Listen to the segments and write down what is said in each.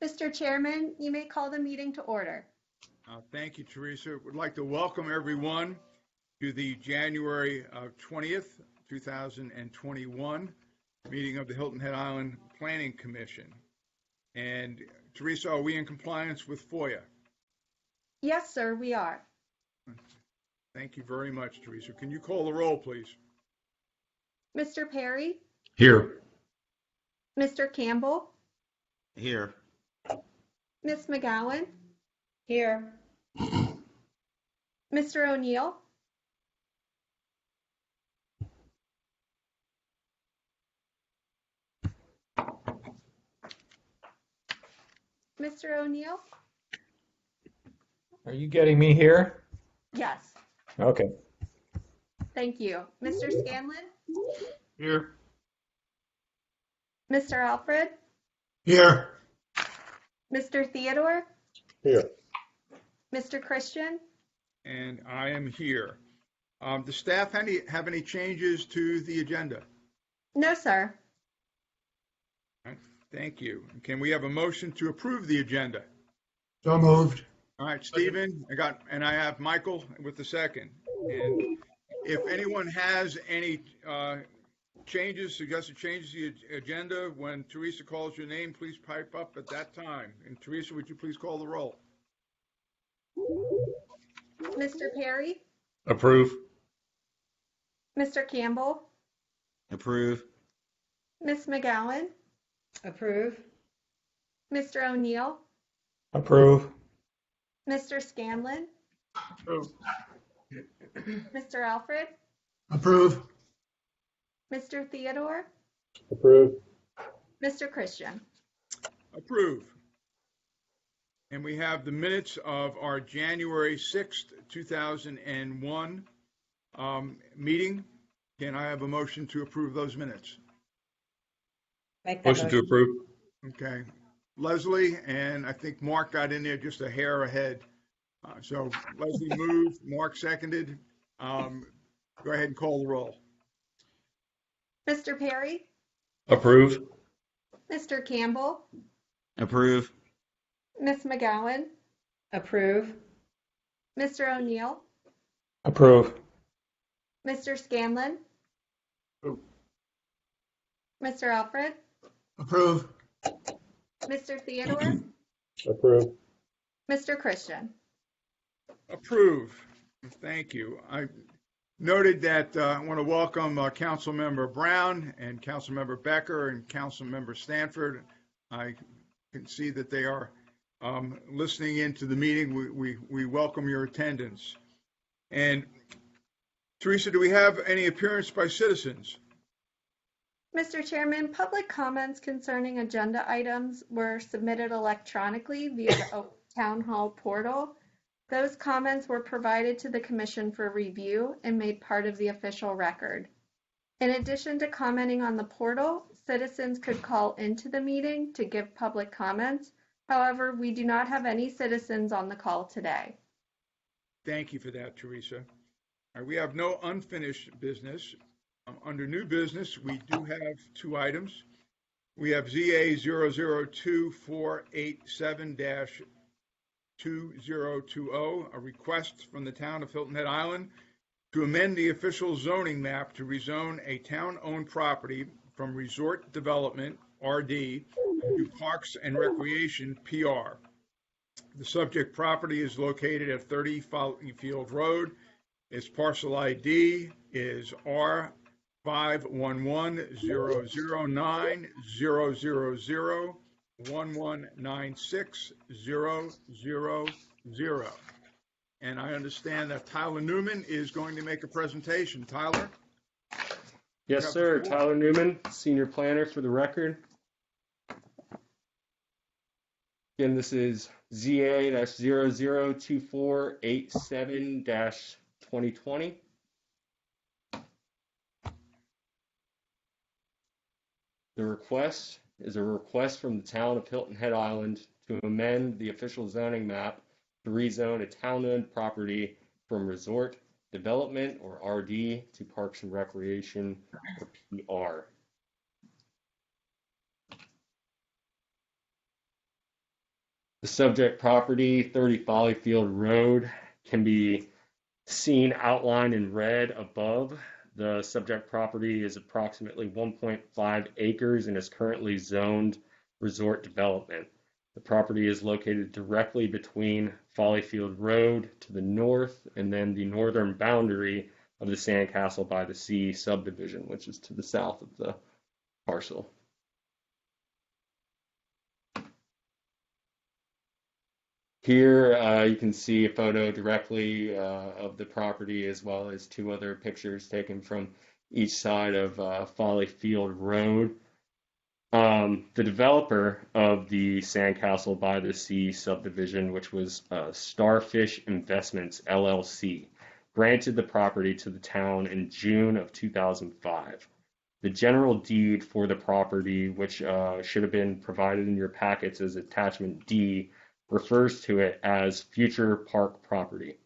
Mr. Chairman, you may call the meeting to order. Thank you, Teresa. Would like to welcome everyone to the January 20th, 2021 meeting of the Hilton Head Island Planning Commission. And Teresa, are we in compliance with FOIA? Yes, sir, we are. Thank you very much, Teresa. Can you call the roll, please? Mr. Perry, Here. Mr. Campbell, Here. Ms. McGowan, Here. Mr. O'Neill, Mr. O'Neill? Are you getting me here? Yes, Okay. thank you. Mr. Scanlon, Here. Mr. Alfred, Here. Mr. Theodore, Here. Mr. Christian? And I am here. Does staff have any changes to the agenda? No, sir. All right, thank you. Can we have a motion to approve the agenda? So moved. All right, Stephen, I have Michael with the second. And if anyone has any suggested changes to the agenda, when Teresa calls your name, please pipe up at that time. And Teresa, would you please call the roll? Mr. Perry, Approve. Mr. Campbell, Approve. Ms. McGowan, Approve. Mr. O'Neill, Approve. Mr. Scanlon, Approve. Mr. Alfred, Approve. Mr. Theodore, Approve. Mr. Christian. Approve. And we have the minutes of our January 6th, 2001 meeting. Can I have a motion to approve those minutes? Make that Motion to approve. Okay. Leslie, and I think Mark got in there just a hair ahead. So Leslie moved, Mark seconded. Go ahead and call the roll. Mr. Perry, Approve. Mr. Campbell, Approve. Ms. McGowan, Approve. Mr. O'Neill, Approve. Mr. Scanlon, Approve. Mr. Alfred, Approve. Mr. Theodore, Approve. Mr. Christian. Approve. Thank you. I noted that I want to welcome Councilmember Brown and Councilmember Becker and Councilmember Stanford. I can see that they are listening into the meeting. We welcome your attendance. And Teresa, do we have any appearance by citizens? Mr. Chairman, public comments concerning agenda items were submitted electronically via the Town Hall portal. Those comments were provided to the Commission for review and made part of the official record. In addition to commenting on the portal, citizens could call into the meeting to give public comments. However, we do not have any citizens on the call today. Thank you for that, Teresa. All right, we have no unfinished business. Under new business, we do have two items. We have ZA 002-487-2020, a request from the town of Hilton Head Island to amend the official zoning map to rezone a town-owned property from resort development, RD, to parks and recreation, PR. The subject property is located at 30 Field Road. Its parcel ID is R511000011960000. And I understand that Tyler Newman is going to make a presentation. Tyler? Yes, sir. Tyler Newman, Senior Planner for the record. Again, this is ZA-002487-2020. The request is a request from the town of Hilton Head Island to amend the official zoning map to rezone a town-owned property from resort development, or RD, to parks and recreation, or PR. The subject property, 30 Follyfield Road, can be seen outlined in red above. The subject property is approximately 1.5 acres and is currently zoned resort development. The property is located directly between Follyfield Road to the north and then the northern boundary of the Sandcastle by the Sea subdivision, which is to the south of the parcel. Here you can see a photo directly of the property as well as two other pictures taken from each side of Follyfield Road. The developer of the Sandcastle by the Sea subdivision, which was Starfish Investments LLC, granted the property to the town in June of 2005. The general deed for the property, which should have been provided in your packets as attachment D, refers to it as future park property.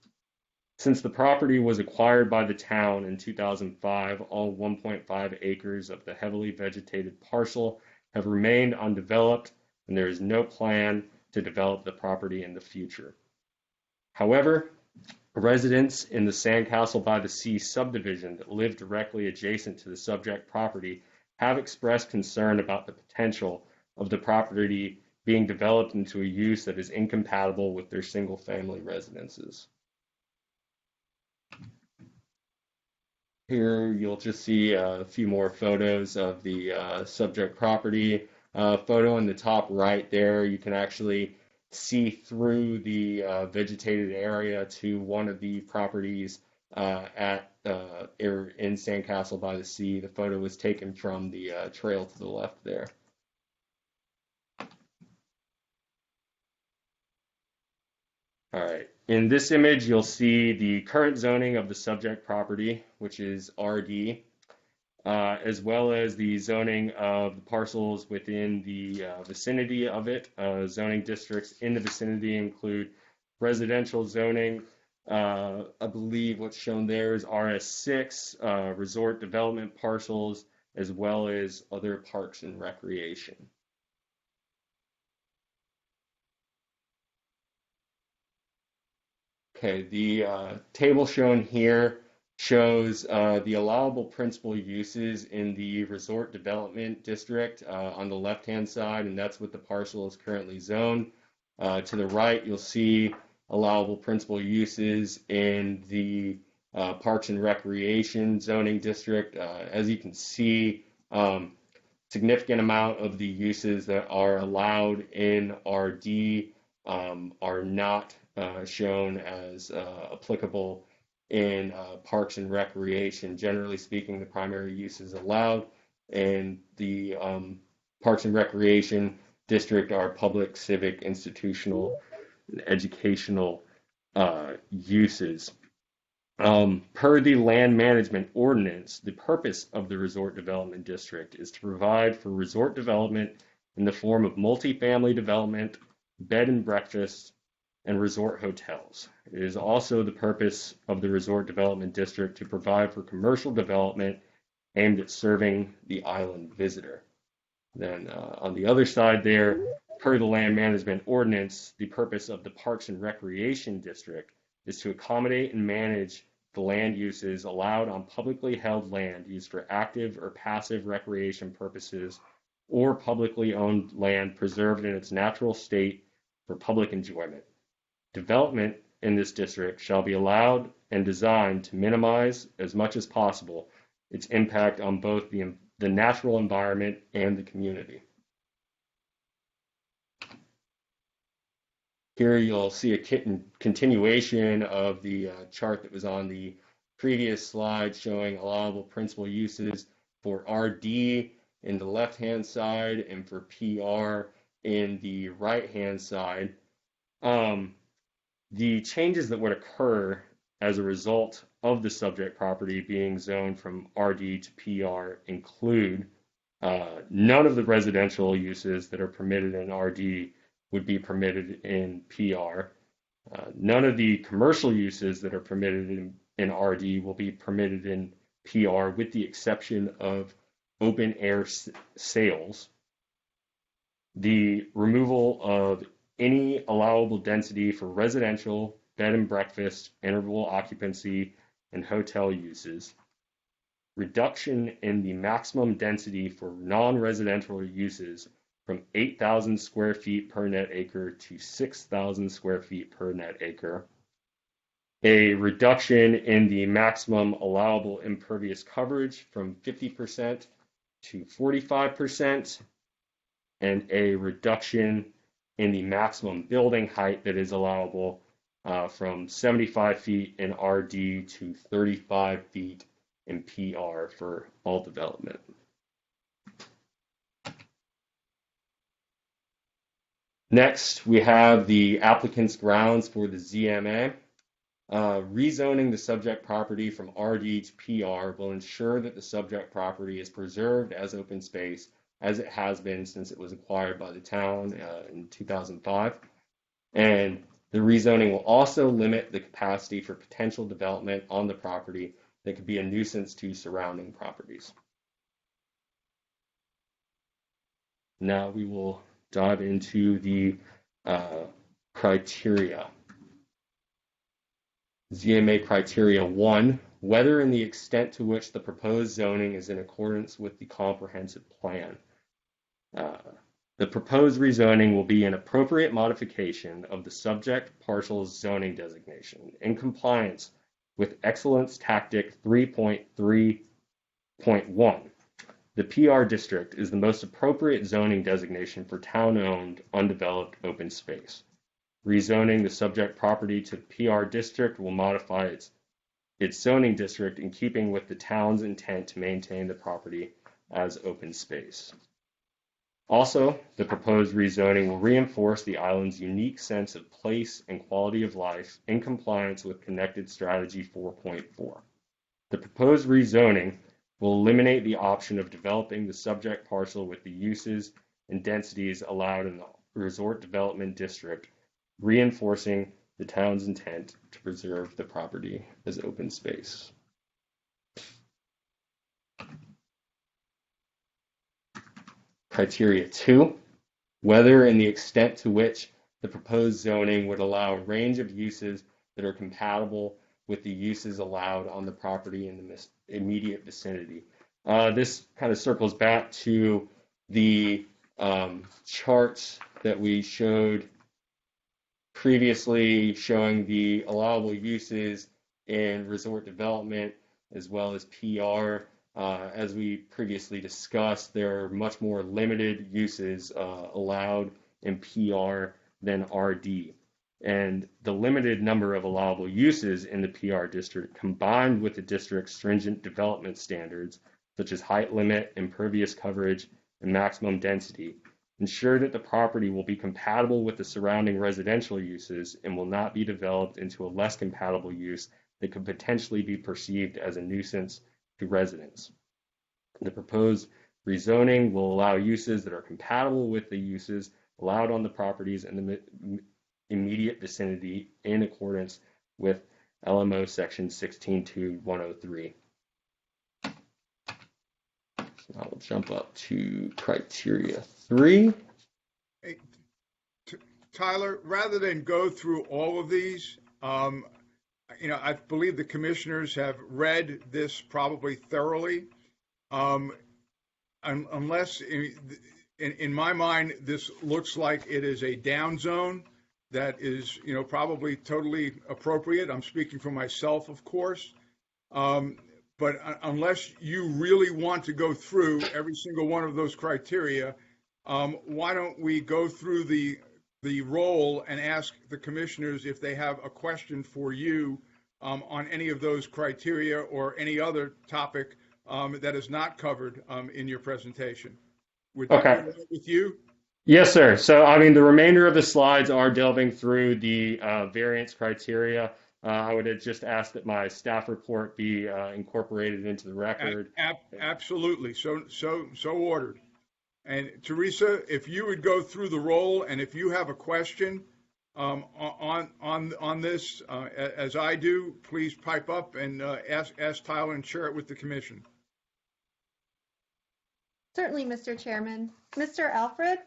Since the property was acquired by the town in 2005, all 1.5 acres of the heavily vegetated parcel have remained undeveloped, and there is no plan to develop the property in the future. However, residents in the Sandcastle by the Sea subdivision that live directly adjacent to the subject property have expressed concern about the potential of the property being developed into a use that is incompatible with their single-family residences. Here you'll just see a few more photos of the subject property. Photo in the top right there, you can actually see through the vegetated area to one of the properties in Sandcastle by the Sea. The photo was taken from the trail to the left there. All right. In this image, you'll see the current zoning of the subject property, which is RD, as well as the zoning of the parcels within the vicinity of it. Zoning districts in the vicinity include residential zoning. I believe what's shown there is RS6, resort development parcels, as well as other parks and recreation. Okay, the table shown here shows the allowable principal uses in the resort development district on the left-hand side, and that's what the parcel is currently zoned. To the right, you'll see allowable principal uses in the Parks and Recreation zoning district. As you can see, significant amount of the uses that are allowed in RD are not shown as applicable in Parks and Recreation. Generally speaking, the primary uses allowed in the Parks and Recreation district are public, civic, institutional, and educational uses. Per the land management ordinance, the purpose of the resort development district is to provide for resort development in the form of multifamily development, bed and breakfast, and resort hotels. It is also the purpose of the resort development district to provide for commercial development aimed at serving the island visitor. Then on the other side there, per the land management ordinance, the purpose of the Parks and Recreation district is to accommodate and manage the land uses allowed on publicly held land used for active or passive recreation purposes or publicly owned land preserved in its natural state for public enjoyment. Development in this district shall be allowed and designed to minimize as much as possible its impact on both the natural environment and the community. Here you'll see a continuation of the chart that was on the previous slide showing allowable principal uses for RD in the left-hand side and for PR in the right-hand side. The changes that would occur as a result of the subject property being zoned from RD to PR include none of the residential uses that are permitted in RD would be permitted in PR. None of the commercial uses that are permitted in RD will be permitted in PR with the exception of open air sales. The removal of any allowable density for residential, bed and breakfast, interval occupancy, and hotel uses. Reduction in the maximum density for non-residential uses from 8,000 square feet per net acre to 6,000 square feet per net acre. A reduction in the maximum allowable impervious coverage from 50% to 45%, and a reduction in the maximum building height that is allowable from 75 feet in RD to 35 feet in PR for all development. Next, we have the applicant's grounds for the ZMA. Rezoning the subject property from RD to PR will ensure that the subject property is preserved as open space as it has been since it was acquired by the town in 2005. And the rezoning will also limit the capacity for potential development on the property that could be a nuisance to surrounding properties. Now we will dive into the criteria. ZMA criteria 1, whether and the extent to which the proposed zoning is in accordance with the comprehensive plan. The proposed rezoning will be an appropriate modification of the subject parcel's zoning designation in compliance with Excellence Tactic 3.3.1. The PR district is the most appropriate zoning designation for town-owned, undeveloped open space. Rezoning the subject property to PR district will modify its zoning district in keeping with the town's intent to maintain the property as open space. Also, the proposed rezoning will reinforce the island's unique sense of place and quality of life in compliance with Connected Strategy 4.4. The proposed rezoning will eliminate the option of developing the subject parcel with the uses and densities allowed in the Resort Development District, reinforcing the town's intent to preserve the property as open space. Criteria 2, whether and the extent to which the proposed zoning would allow a range of uses that are compatible with the uses allowed on the property in the immediate vicinity. This kind of circles back to the charts that we showed previously, showing the allowable uses in resort development as well as PR. As we previously discussed, there are much more limited uses allowed in PR than RD. And the limited number of allowable uses in the PR district, combined with the district's stringent development standards, such as height limit, impervious coverage, and maximum density, ensure that the property will be compatible with the surrounding residential uses and will not be developed into a less compatible use that could potentially be perceived as a nuisance to residents. The proposed rezoning will allow uses that are compatible with the uses allowed on the properties in the immediate vicinity in accordance with LMO section 16.2.103. So I'll jump up to criteria 3. Hey, Tyler, rather than go through all of these, I believe the commissioners have read this probably thoroughly. Unless, in my mind, this looks like it is a down zone that is, probably totally appropriate. I'm speaking for myself, of course. But unless you really want to go through every single one of those criteria, why don't we go through the roll and ask the commissioners if they have a question for you on any of those criteria or any other topic that is not covered in your presentation. Would that be all right with you? Yes, sir. So, the remainder of the slides are delving through the variance criteria. I would just ask that my staff report be incorporated into the record. Absolutely. So ordered. And Teresa, if you would go through the roll, and if you have a question on this, as I do, please pipe up and ask Tyler and share it with the commission. Certainly, Mr. Chairman. Mr. Alfred?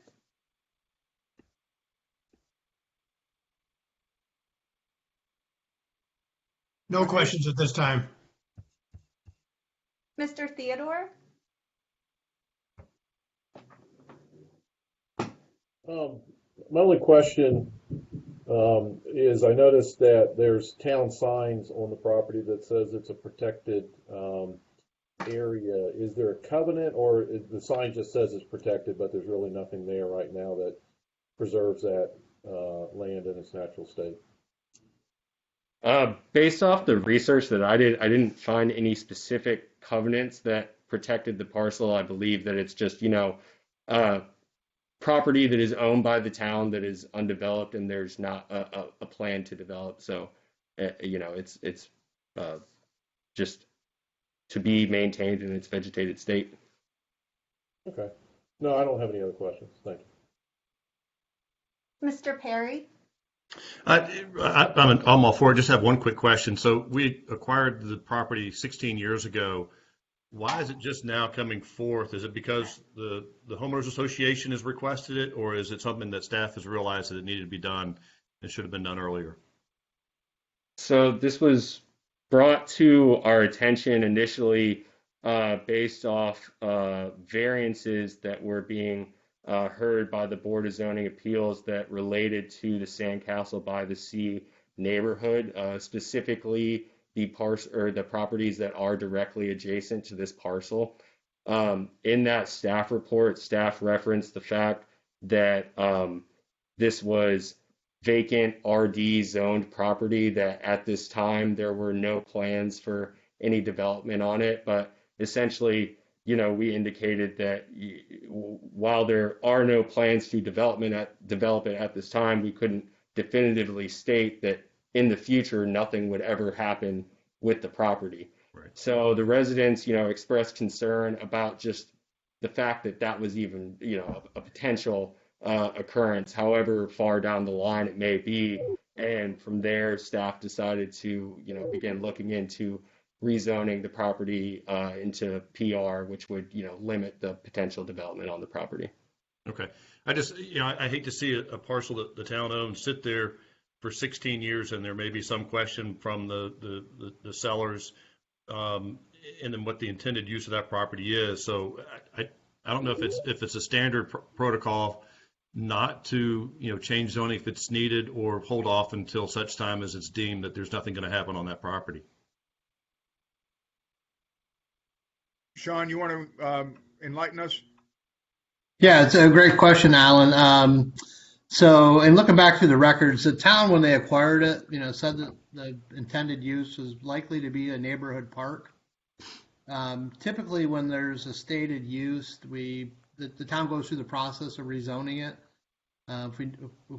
No questions at this time. Mr. Theodore? My only question is I noticed that there's town signs on the property that says it's a protected area. Is there a covenant, or the sign just says it's protected, but there's really nothing there right now that preserves that land in its natural state? Based off the research that I did, I didn't find any specific covenants that protected the parcel. I believe that it's just, property that is owned by the town that is undeveloped, and there's not a plan to develop. So, it's just to be maintained in its vegetated state. Okay. No, I don't have any other questions. Thank you. Mr. Perry? I'm all for it. Just have one quick question. So we acquired the property 16 years ago. Why is it just now coming forth? Is it because the homeowners association has requested it, or is it something that staff has realized that it needed to be done and should have been done earlier? So this was brought to our attention initially based off variances that were being heard by the Board of Zoning Appeals that related to the Sandcastle by the Sea neighborhood, specifically the properties that are directly adjacent to this parcel. In that staff report, staff referenced the fact that this was vacant RD zoned property, that at this time there were no plans for any development on it, but essentially, we indicated that while there are no plans to develop it at this time, we couldn't definitively state that in the future nothing would ever happen with the property. Right. So the residents, expressed concern about just the fact that that was even, a potential occurrence, however far down the line it may be. And from there, staff decided to, begin looking into rezoning the property into PR, which would, limit the potential development on the property. Okay. I just, I hate to see a parcel that the town owns sit there for 16 years, and there may be some question from the sellers, and then what the intended use of that property is. So I don't know if it's a standard protocol not to, change zoning if it's needed, or hold off until such time as it's deemed that there's nothing going to happen on that property. Sean, you want to enlighten us? Yeah, it's a great question, Alan. So, in looking back through the records, the town, when they acquired it, said that the intended use was likely to be a neighborhood park. Typically, when there's a stated use, the town goes through the process of rezoning it. If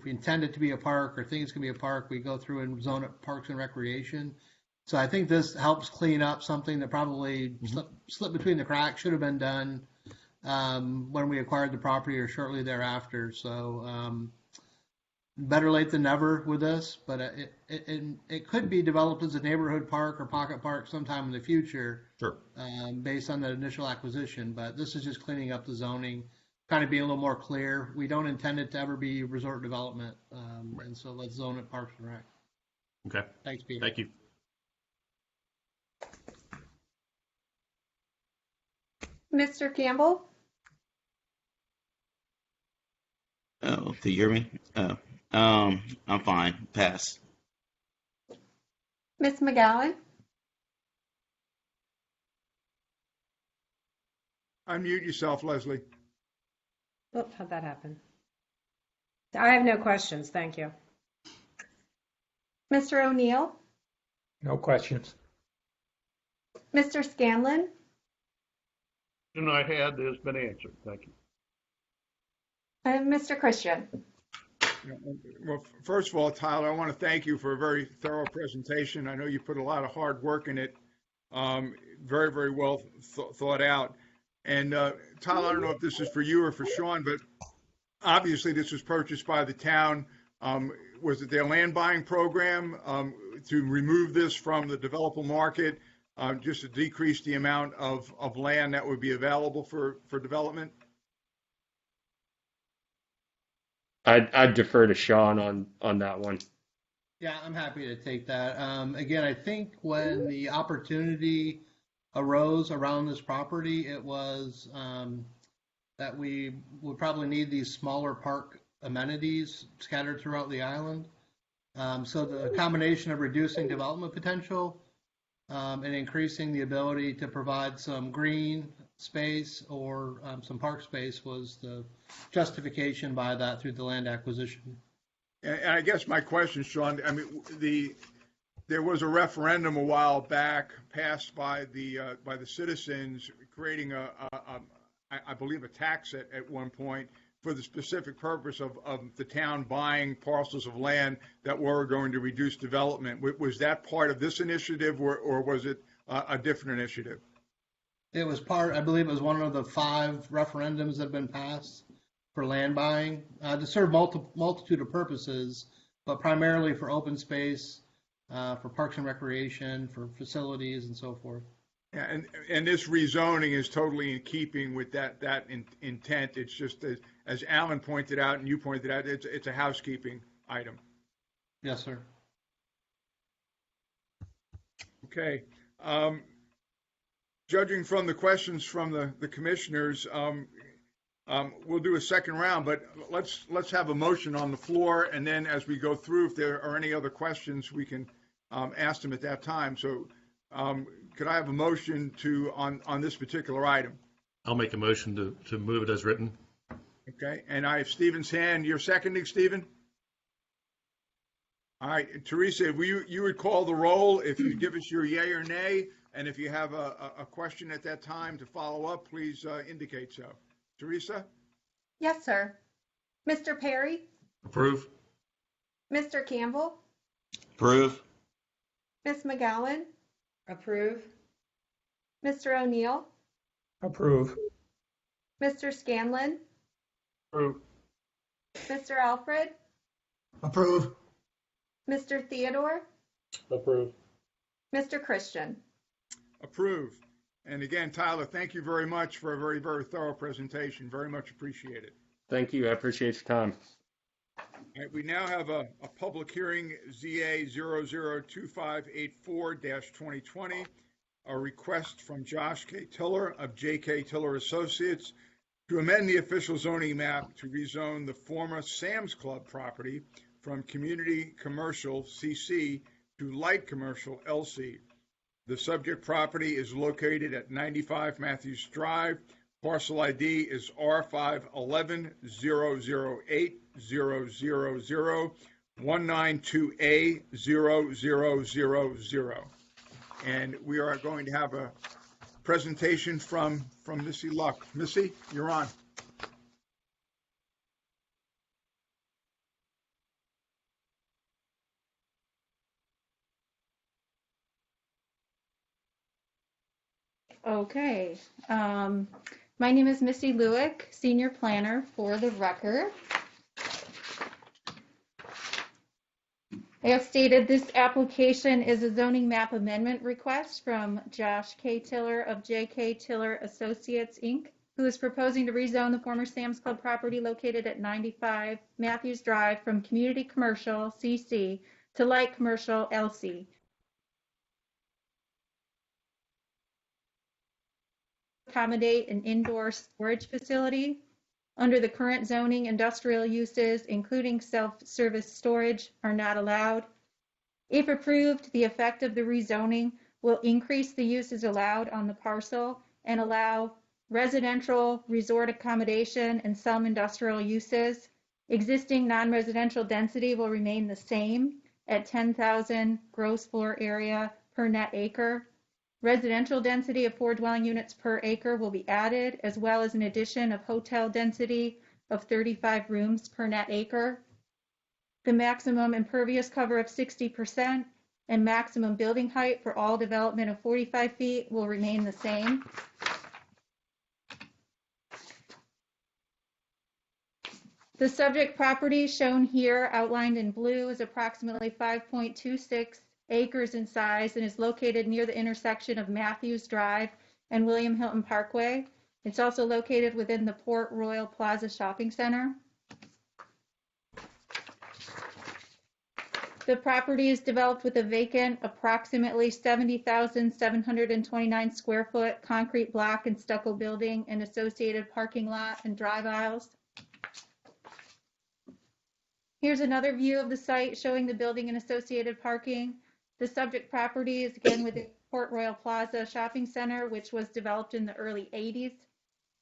we intend it to be a park or think it's going to be a park, we go through and zone it parks and recreation. So I think this helps clean up something that probably slipped between the cracks, should have been done when we acquired the property or shortly thereafter. So better late than never with this, but it could be developed as a neighborhood park or pocket park sometime in the future. Sure. Based on the initial acquisition, but this is just cleaning up the zoning, kind of being a little more clear. We don't intend it to ever be resort development, and so let's zone it Parks and Rec. Okay. Thanks, Peter. Thank you. Mr. Campbell? Oh, do you hear me? Oh, I'm fine. Pass. Ms. McGowan? Unmute yourself, Leslie. Oh, how'd that happen? I have no questions. Thank you. Mr. O'Neill? No questions. Mr. Scanlon? I had has been answered. Thank you. And Mr. Christian? Well, first of all, Tyler, I want to thank you for a very thorough presentation. I know you put a lot of hard work in it. Very, very well thought out. And Tyler, I don't know if this is for you or for Sean, but obviously this was purchased by the town. Was it their land buying program to remove this from the developable market, just to decrease the amount of land that would be available for development? I'd defer to Sean on that one. Yeah, I'm happy to take that. Again, I think when the opportunity arose around this property, it was that we would probably need these smaller park amenities scattered throughout the island. So the combination of reducing development potential and increasing the ability to provide some green space or some park space was the justification by that through the land acquisition. And I guess my question, Sean, I mean, there was a referendum a while back passed by the citizens creating I believe a tax at one point for the specific purpose of the town buying parcels of land that were going to reduce development. Was that part of this initiative or was it a different initiative? It was part, I believe it was one of the 5 referendums that have been passed for land buying to serve multitude of purposes, but primarily for open space, for parks and recreation, for facilities and so forth. Yeah, and this rezoning is totally in keeping with that intent. It's just as Alan pointed out and you pointed out, it's a housekeeping item. Yes, sir. Okay. Judging from the questions from the commissioners, we'll do a second round, but let's have a motion on the floor, and then as we go through, if there are any other questions, we can ask them at that time. So could I have a motion on this particular item? I'll make a motion to move it as written. Okay, and I have Stephen's hand. You're seconding, Stephen? All right, Teresa, you would call the roll if you give us your yay or nay, and if you have a question at that time to follow up, please indicate so. Teresa? Yes, sir. Mr. Perry? Approve. Mr. Campbell? Approve. Ms. McGowan? Approve. Mr. O'Neill? Approve. Mr. Scanlon? Approve. Mr. Alfred? Approve. Mr. Theodore? Approve. Mr. Christian? Approve. And again, Tyler, thank you very much for a very, very thorough presentation. Very much appreciated. Thank you. I appreciate your time. All right, we now have a public hearing, ZA 002584-2020, a request from Josh K. Tiller of J.K. Tiller Associates to amend the official zoning map to rezone the former Sam's Club property from Community Commercial CC to Light Commercial LC. The subject property is located at 95 Matthews Drive. Parcel ID is R511-008-000-192A-0000. And we are going to have a presentation from Missy Luck. Missy, you're on. Okay. My name is Missy Lewick, Senior Planner for the record. As stated, this application is a zoning map amendment request from Josh K. Tiller of J.K. Tiller Associates, Inc., who is proposing to rezone the former Sam's Club property located at 95 Matthews Drive from Community Commercial, CC, to Light Commercial, LC. Accommodate an indoor storage facility. Under the current zoning, industrial uses, including self-service storage, are not allowed. If approved, the effect of the rezoning will increase the uses allowed on the parcel and allow residential, resort accommodation, and some industrial uses. Existing non-residential density will remain the same at 10,000 gross floor area per net acre. Residential density of 4 dwelling units per acre will be added, as well as an addition of hotel density of 35 rooms per net acre. The maximum impervious cover of 60% and maximum building height for all development of 45 feet will remain the same. The subject property shown here, outlined in blue, is approximately 5.26 acres in size and is located near the intersection of Matthews Drive and William Hilton Parkway. It's also located within the Port Royal Plaza Shopping Center. The property is developed with a vacant, approximately 70,729 square foot concrete block and stucco building and associated parking lot and drive aisles. Here's another view of the site showing the building and associated parking. The subject property is again within Port Royal Plaza Shopping Center, which was developed in the early 80s.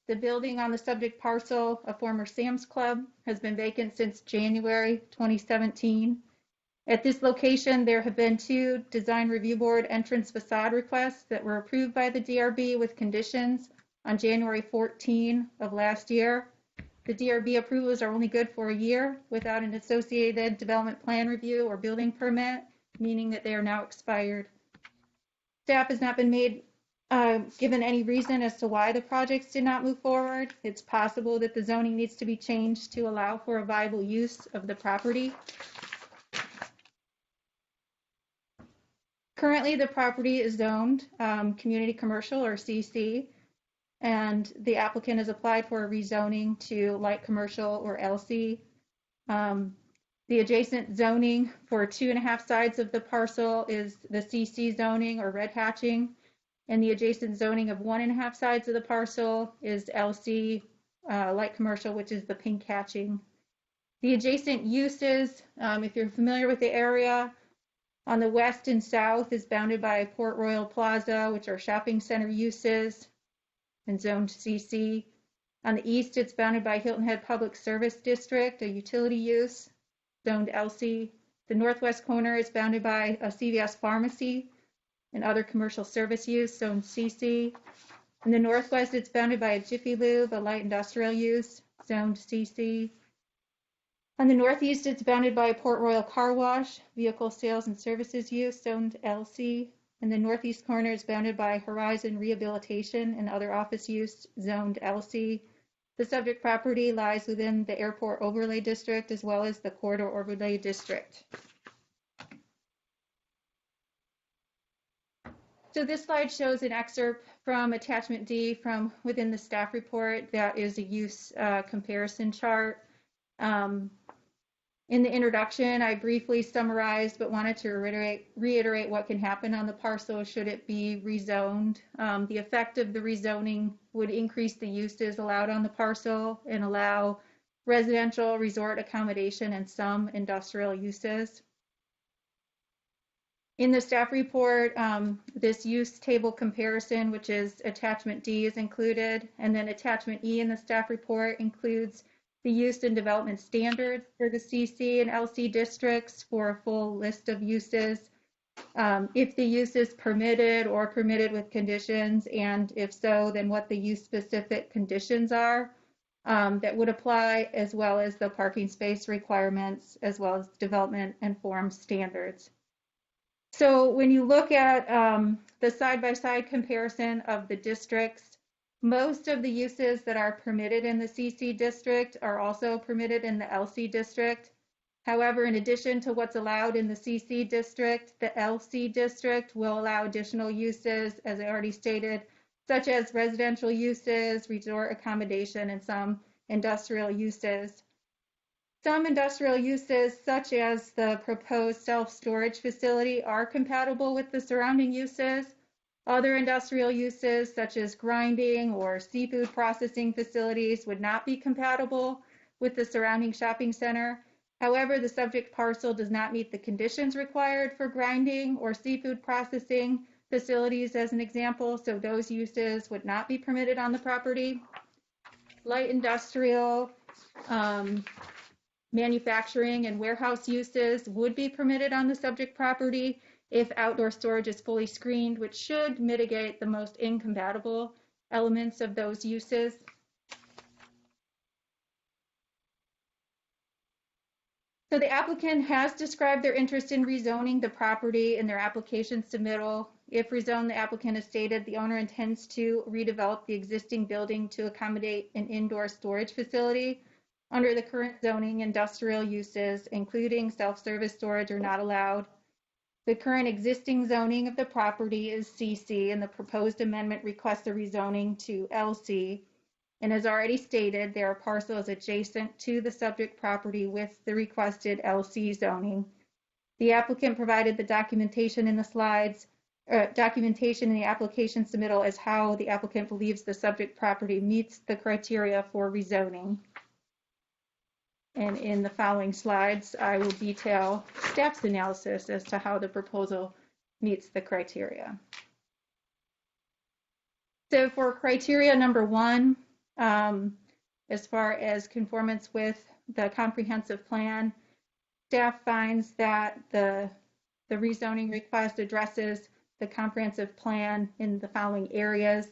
The building on the subject parcel, a former Sam's Club, has been vacant since January 2017. At this location, there have been 2 Design Review Board entrance facade requests that were approved by the DRB with conditions on January 14 of last year. The DRB approvals are only good for a year without an associated development plan review or building permit, meaning that they are now expired. Staff has not been given any reason as to why the projects did not move forward. It's possible that the zoning needs to be changed to allow for a viable use of the property. Currently, the property is zoned community commercial or CC, and the applicant has applied for a rezoning to light commercial or LC. The adjacent zoning for 2.5 sides of the parcel is the CC zoning or red hatching, and the adjacent zoning of 1.5 sides of the parcel is LC light commercial, which is the pink hatching. The adjacent uses, if you're familiar with the area, on the west and south is bounded by Port Royal Plaza, which are shopping center uses and zoned CC. On the east, it's bounded by Hilton Head Public Service District, a utility use, zoned LC. The northwest corner is bounded by a CVS pharmacy and other commercial service use, zoned CC. In the northwest, it's bounded by a Jiffy Lube, a light industrial use, zoned CC. On the northeast, it's bounded by Port Royal Car Wash, vehicle sales and services use, zoned LC. And the northeast corner is bounded by Horizon Rehabilitation and other office use, zoned LC. The subject property lies within the Airport Overlay District as well as the Corridor Overlay District. So this slide shows an excerpt from Attachment D from within the staff report. That is a use comparison chart. In the introduction, I briefly summarized, but wanted to reiterate what can happen on the parcel should it be rezoned. The effect of the rezoning would increase the uses allowed on the parcel and allow residential, resort accommodation, and some industrial uses. In the staff report, this use table comparison, which is Attachment D, is included, and then Attachment E in the staff report includes the use and development standards for the CC and LC districts for a full list of uses. If the use is permitted or permitted with conditions, and if so, then what the use specific conditions are that would apply, as well as the parking space requirements, as well as development and form standards. So when you look at the side-by-side comparison of the districts, most of the uses that are permitted in the CC district are also permitted in the LC district. However, in addition to what's allowed in the CC district, the LC district will allow additional uses, as I already stated, such as residential uses, resort accommodation, and some industrial uses. Some industrial uses, such as the proposed self-storage facility, are compatible with the surrounding uses. Other industrial uses, such as grinding or seafood processing facilities, would not be compatible with the surrounding shopping center. However, the subject parcel does not meet the conditions required for grinding or seafood processing facilities, as an example, so those uses would not be permitted on the property. Light industrial, manufacturing, and warehouse uses would be permitted on the subject property if outdoor storage is fully screened, which should mitigate the most incompatible elements of those uses. So the applicant has described their interest in rezoning the property in their application submittal. If rezoned, the applicant has stated the owner intends to redevelop the existing building to accommodate an indoor storage facility. Under the current zoning, industrial uses, including self-service storage, are not allowed. The current existing zoning of the property is CC, and the proposed amendment requests a rezoning to LC. And as already stated, there are parcels adjacent to the subject property with the requested LC zoning. The applicant provided the documentation in the slides, documentation in the application submittal as how the applicant believes the subject property meets the criteria for rezoning. And in the following slides, I will detail staff's analysis as to how the proposal meets the criteria. So for criteria number 1, as far as conformance with the comprehensive plan, staff finds that the rezoning request addresses the comprehensive plan in the following areas: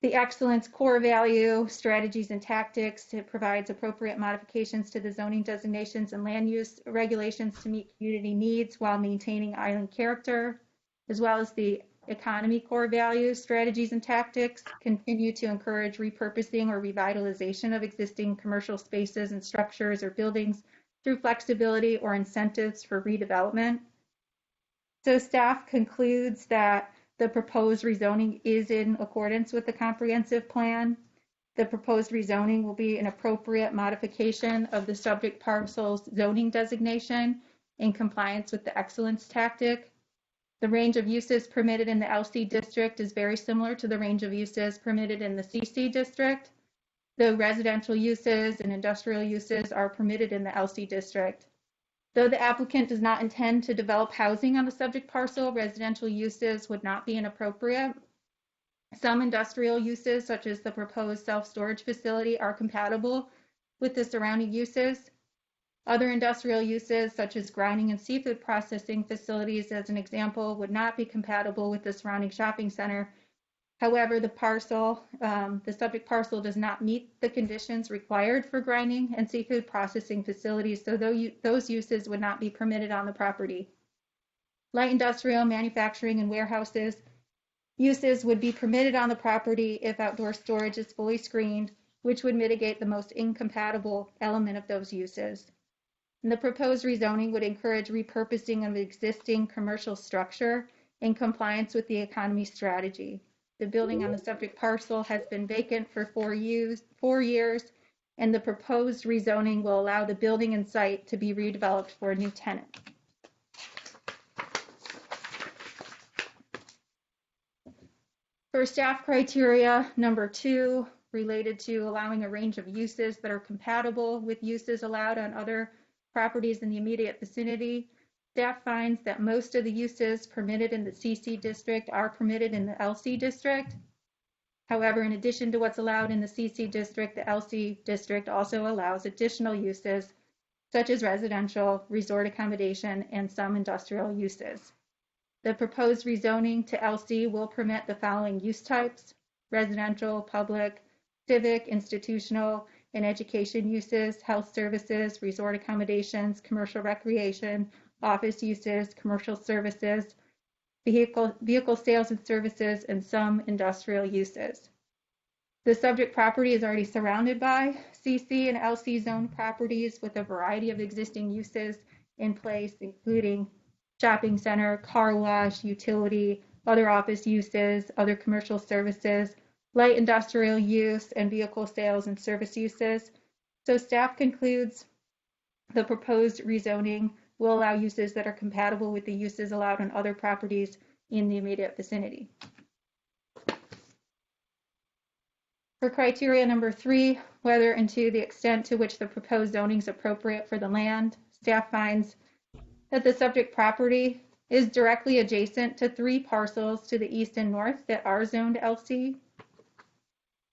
the excellence core value, strategies and tactics. It provides appropriate modifications to the zoning designations and land use regulations to meet community needs while maintaining island character, as well as the economy core values, strategies and tactics continue to encourage repurposing or revitalization of existing commercial spaces and structures or buildings through flexibility or incentives for redevelopment. So staff concludes that the proposed rezoning is in accordance with the comprehensive plan. The proposed rezoning will be an appropriate modification of the subject parcel's zoning designation in compliance with the excellence tactic. The range of uses permitted in the LC district is very similar to the range of uses permitted in the CC district, though residential uses and industrial uses are permitted in the LC district. Though the applicant does not intend to develop housing on the subject parcel, residential uses would not be inappropriate. Some industrial uses, such as the proposed self-storage facility, are compatible with the surrounding uses. Other industrial uses, such as grinding and seafood processing facilities, as an example, would not be compatible with the surrounding shopping center. However, the subject parcel does not meet the conditions required for grinding and seafood processing facilities, so those uses would not be permitted on the property. Light industrial, manufacturing, and warehouses uses would be permitted on the property if outdoor storage is fully screened, which would mitigate the most incompatible element of those uses. And the proposed rezoning would encourage repurposing of existing commercial structure in compliance with the economy strategy. The building on the subject parcel has been vacant for 4 years, and the proposed rezoning will allow the building and site to be redeveloped for a new tenant. For staff criteria number 2, related to allowing a range of uses that are compatible with uses allowed on other properties in the immediate vicinity, staff finds that most of the uses permitted in the CC district are permitted in the LC district. However, in addition to what's allowed in the CC district, the LC district also allows additional uses such as residential, resort accommodation, and some industrial uses. The proposed rezoning to LC will permit the following use types: residential, public, civic, institutional, and education uses, health services, resort accommodations, commercial recreation, office uses, commercial services, vehicle sales and services, and some industrial uses. The subject property is already surrounded by CC and LC zone properties with a variety of existing uses in place, including shopping center, car wash, utility, other office uses, other commercial services, light industrial use, and vehicle sales and service uses. So staff concludes the proposed rezoning will allow uses that are compatible with the uses allowed on other properties in the immediate vicinity. For criteria number 3, whether and to the extent to which the proposed zoning is appropriate for the land, staff finds that the subject property is directly adjacent to 3 parcels to the east and north that are zoned LC.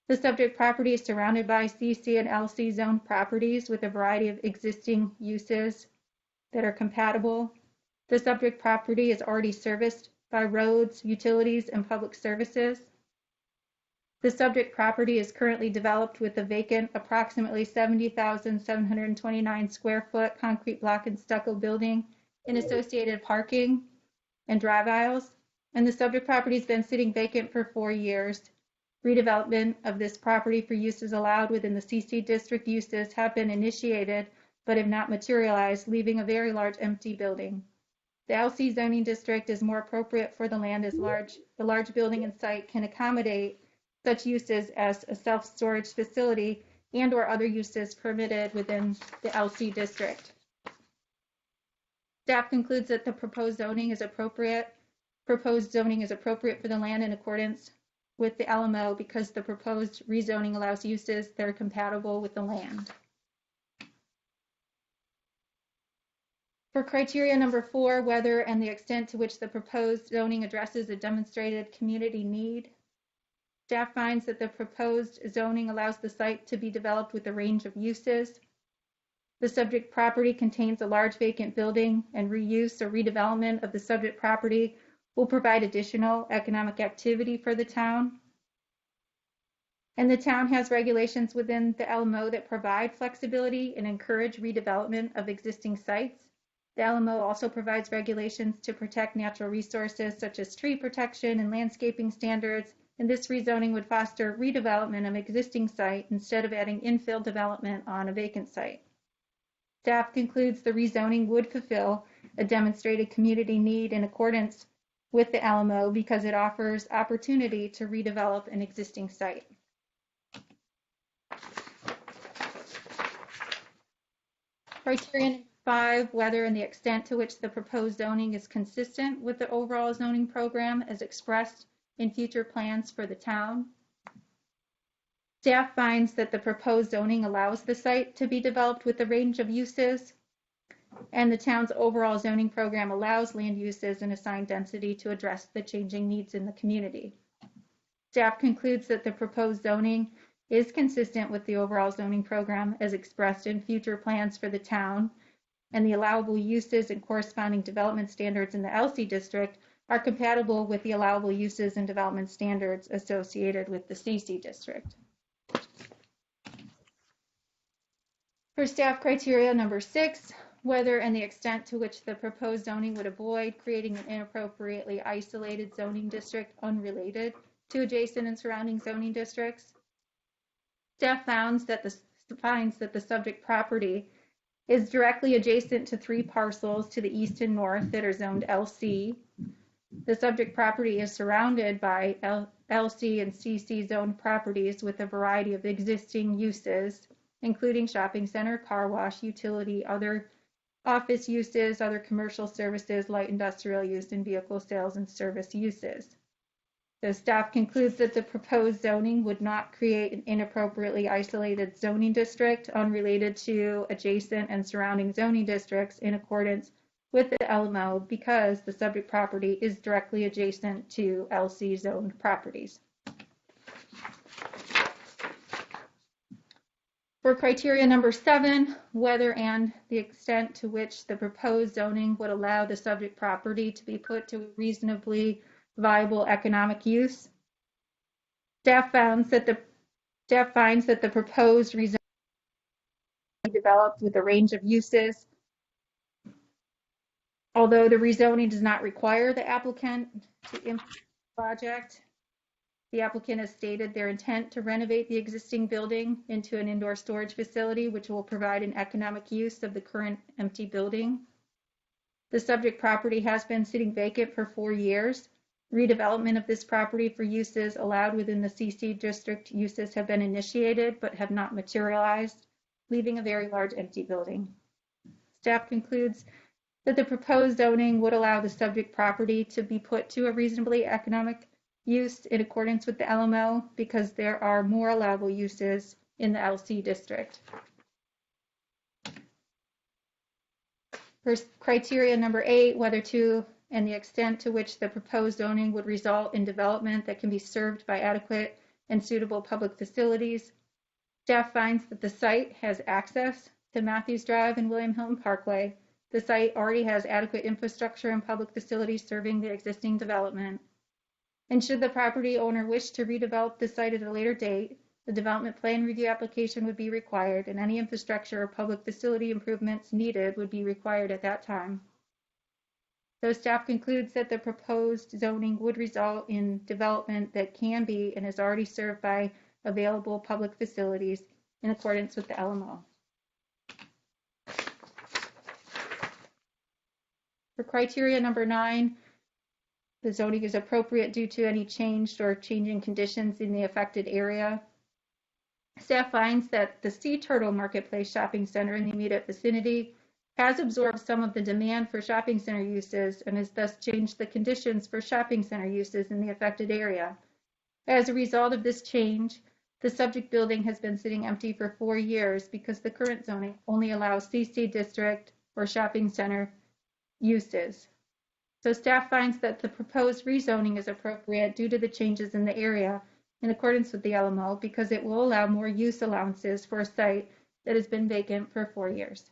The subject property is surrounded by CC and LC zone properties with a variety of existing uses that are compatible. The subject property is already serviced by roads, utilities, and public services. The subject property is currently developed with a vacant approximately 70,729 square foot concrete block and stucco building and associated parking and drive aisles, and the subject property has been sitting vacant for 4 years. Redevelopment of this property for uses allowed within the CC district uses have been initiated but have not materialized, leaving a very large empty building. The LC zoning district is more appropriate for the land as the large building and site can accommodate such uses as a self-storage facility and or other uses permitted within the LC district. Staff concludes that the proposed zoning is appropriate. Proposed zoning is appropriate for the land in accordance with the LMO because the proposed rezoning allows uses that are compatible with the land. For criteria number 4, whether and the extent to which the proposed zoning addresses a demonstrated community need, staff finds that the proposed zoning allows the site to be developed with a range of uses. The subject property contains a large vacant building, and reuse or redevelopment of the subject property will provide additional economic activity for the town. And the town has regulations within the LMO that provide flexibility and encourage redevelopment of existing sites. The LMO also provides regulations to protect natural resources such as tree protection and landscaping standards, and this rezoning would foster redevelopment of existing site instead of adding infill development on a vacant site. Staff concludes the rezoning would fulfill a demonstrated community need in accordance with the LMO because it offers opportunity to redevelop an existing site. Criterion 5, whether and the extent to which the proposed zoning is consistent with the overall zoning program as expressed in future plans for the town. Staff finds that the proposed zoning allows the site to be developed with a range of uses, and the town's overall zoning program allows land uses and assigned density to address the changing needs in the community. Staff concludes that the proposed zoning is consistent with the overall zoning program as expressed in future plans for the town, and the allowable uses and corresponding development standards in the LC district are compatible with the allowable uses and development standards associated with the CC district. For staff criteria number 6, whether and the extent to which the proposed zoning would avoid creating an inappropriately isolated zoning district unrelated to adjacent and surrounding zoning districts. Staff finds that the subject property is directly adjacent to 3 parcels to the east and north that are zoned LC. The subject property is surrounded by LC and CC zoned properties with a variety of existing uses, including shopping center, car wash, utility, other office uses, other commercial services, light industrial use, and vehicle sales and service uses. So staff concludes that the proposed zoning would not create an inappropriately isolated zoning district unrelated to adjacent and surrounding zoning districts in accordance with the LMO because the subject property is directly adjacent to LC zoned properties. For criteria number 7, whether and the extent to which the proposed zoning would allow the subject property to be put to reasonably viable economic use, staff finds that the proposed rezoning be developed with a range of uses. Although the rezoning does not require the applicant to implement the project, the applicant has stated their intent to renovate the existing building into an indoor storage facility, which will provide an economic use of the current empty building. The subject property has been sitting vacant for 4 years. Redevelopment of this property for uses allowed within the CC district uses have been initiated but have not materialized, leaving a very large empty building. Staff concludes that the proposed zoning would allow the subject property to be put to a reasonably economic use in accordance with the LMO because there are more allowable uses in the LC district. For criteria number 8, whether to and the extent to which the proposed zoning would result in development that can be served by adequate and suitable public facilities, staff finds that the site has access to Matthews Drive and William Hilton Parkway. The site already has adequate infrastructure and public facilities serving the existing development. And should the property owner wish to redevelop the site at a later date, the development plan review application would be required, and any infrastructure or public facility improvements needed would be required at that time. So staff concludes that the proposed zoning would result in development that can be and is already served by available public facilities in accordance with the LMO. For criteria number 9, the zoning is appropriate due to any changed or changing conditions in the affected area. Staff finds that the Sea Turtle Marketplace Shopping Center in the immediate vicinity has absorbed some of the demand for shopping center uses and has thus changed the conditions for shopping center uses in the affected area. As a result of this change, the subject building has been sitting empty for 4 years because the current zoning only allows CC district or shopping center uses. So staff finds that the proposed rezoning is appropriate due to the changes in the area in accordance with the LMO because it will allow more use allowances for a site that has been vacant for 4 years.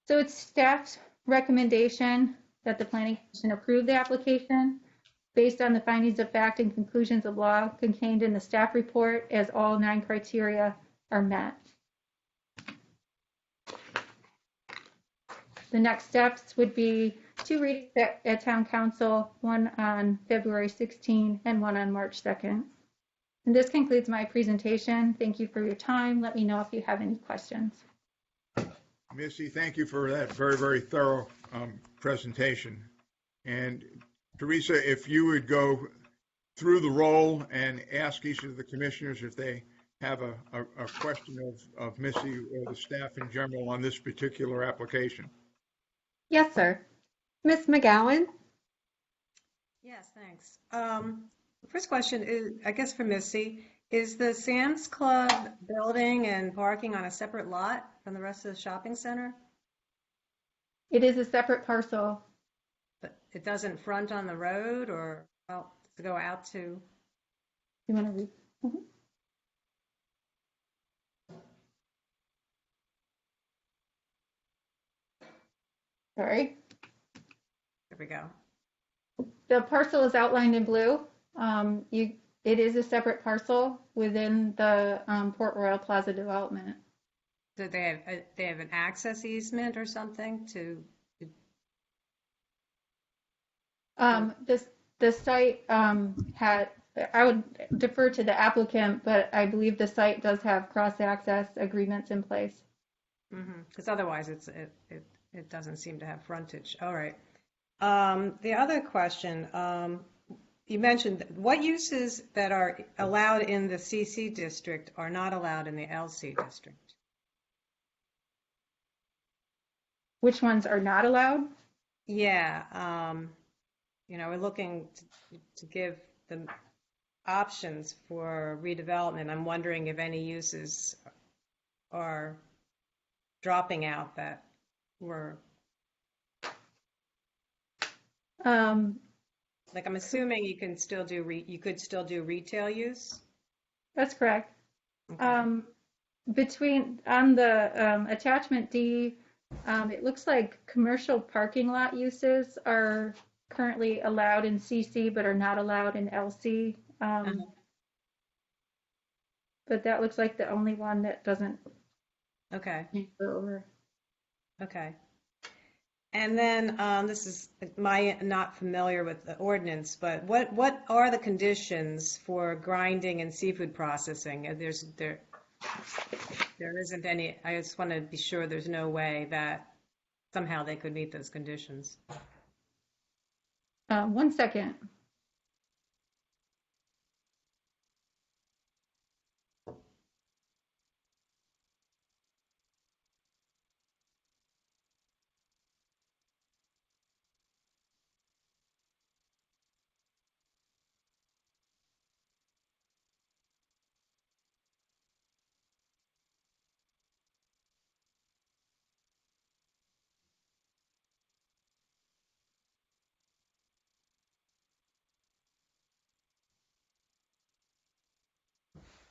So it's staff's recommendation that the Planning Commission approve the application based on the findings of fact and conclusions of law contained in the staff report as all 9 criteria are met. The next steps would be 2 readings at Town Council, one on February 16 and one on March 2nd. And this concludes my presentation. Thank you for your time. Let me know if you have any questions. Missy, thank you for that very, very thorough presentation. And Teresa, if you would go through the roll and ask each of the commissioners if they have a question of Missy or the staff in general on this particular application. Yes, sir. Ms. McGowan? Yes, thanks. The first question is, I guess for Missy, is the Sam's Club building and parking on a separate lot from the rest of the shopping center? It is a separate parcel. But it doesn't front on the road or well, to go out to? You want to read? Mm-hmm. Sorry. There we go. The parcel is outlined in blue. It is a separate parcel within the Port Royal Plaza development. So they have an access easement or something to? The site had. I would defer to the applicant, but I believe the site does have cross-access agreements in place. Because otherwise, it doesn't seem to have frontage. All right. The other question, you mentioned what uses that are allowed in the CC district are not allowed in the LC district. Which ones are not allowed? Yeah. We're looking to give them options for redevelopment. I'm wondering if any uses are dropping out that were. Like I'm assuming you can still do you could still do retail use. That's correct. Okay. On the attachment D, it looks like commercial parking lot uses are currently allowed in CC but are not allowed in LC. But that looks like the only one that doesn't. Okay. Go over. Okay. And then this is my not familiar with the ordinance, but what are the conditions for grinding and seafood processing? There isn't any. I just want to be sure there's no way that somehow they could meet those conditions. 1 second.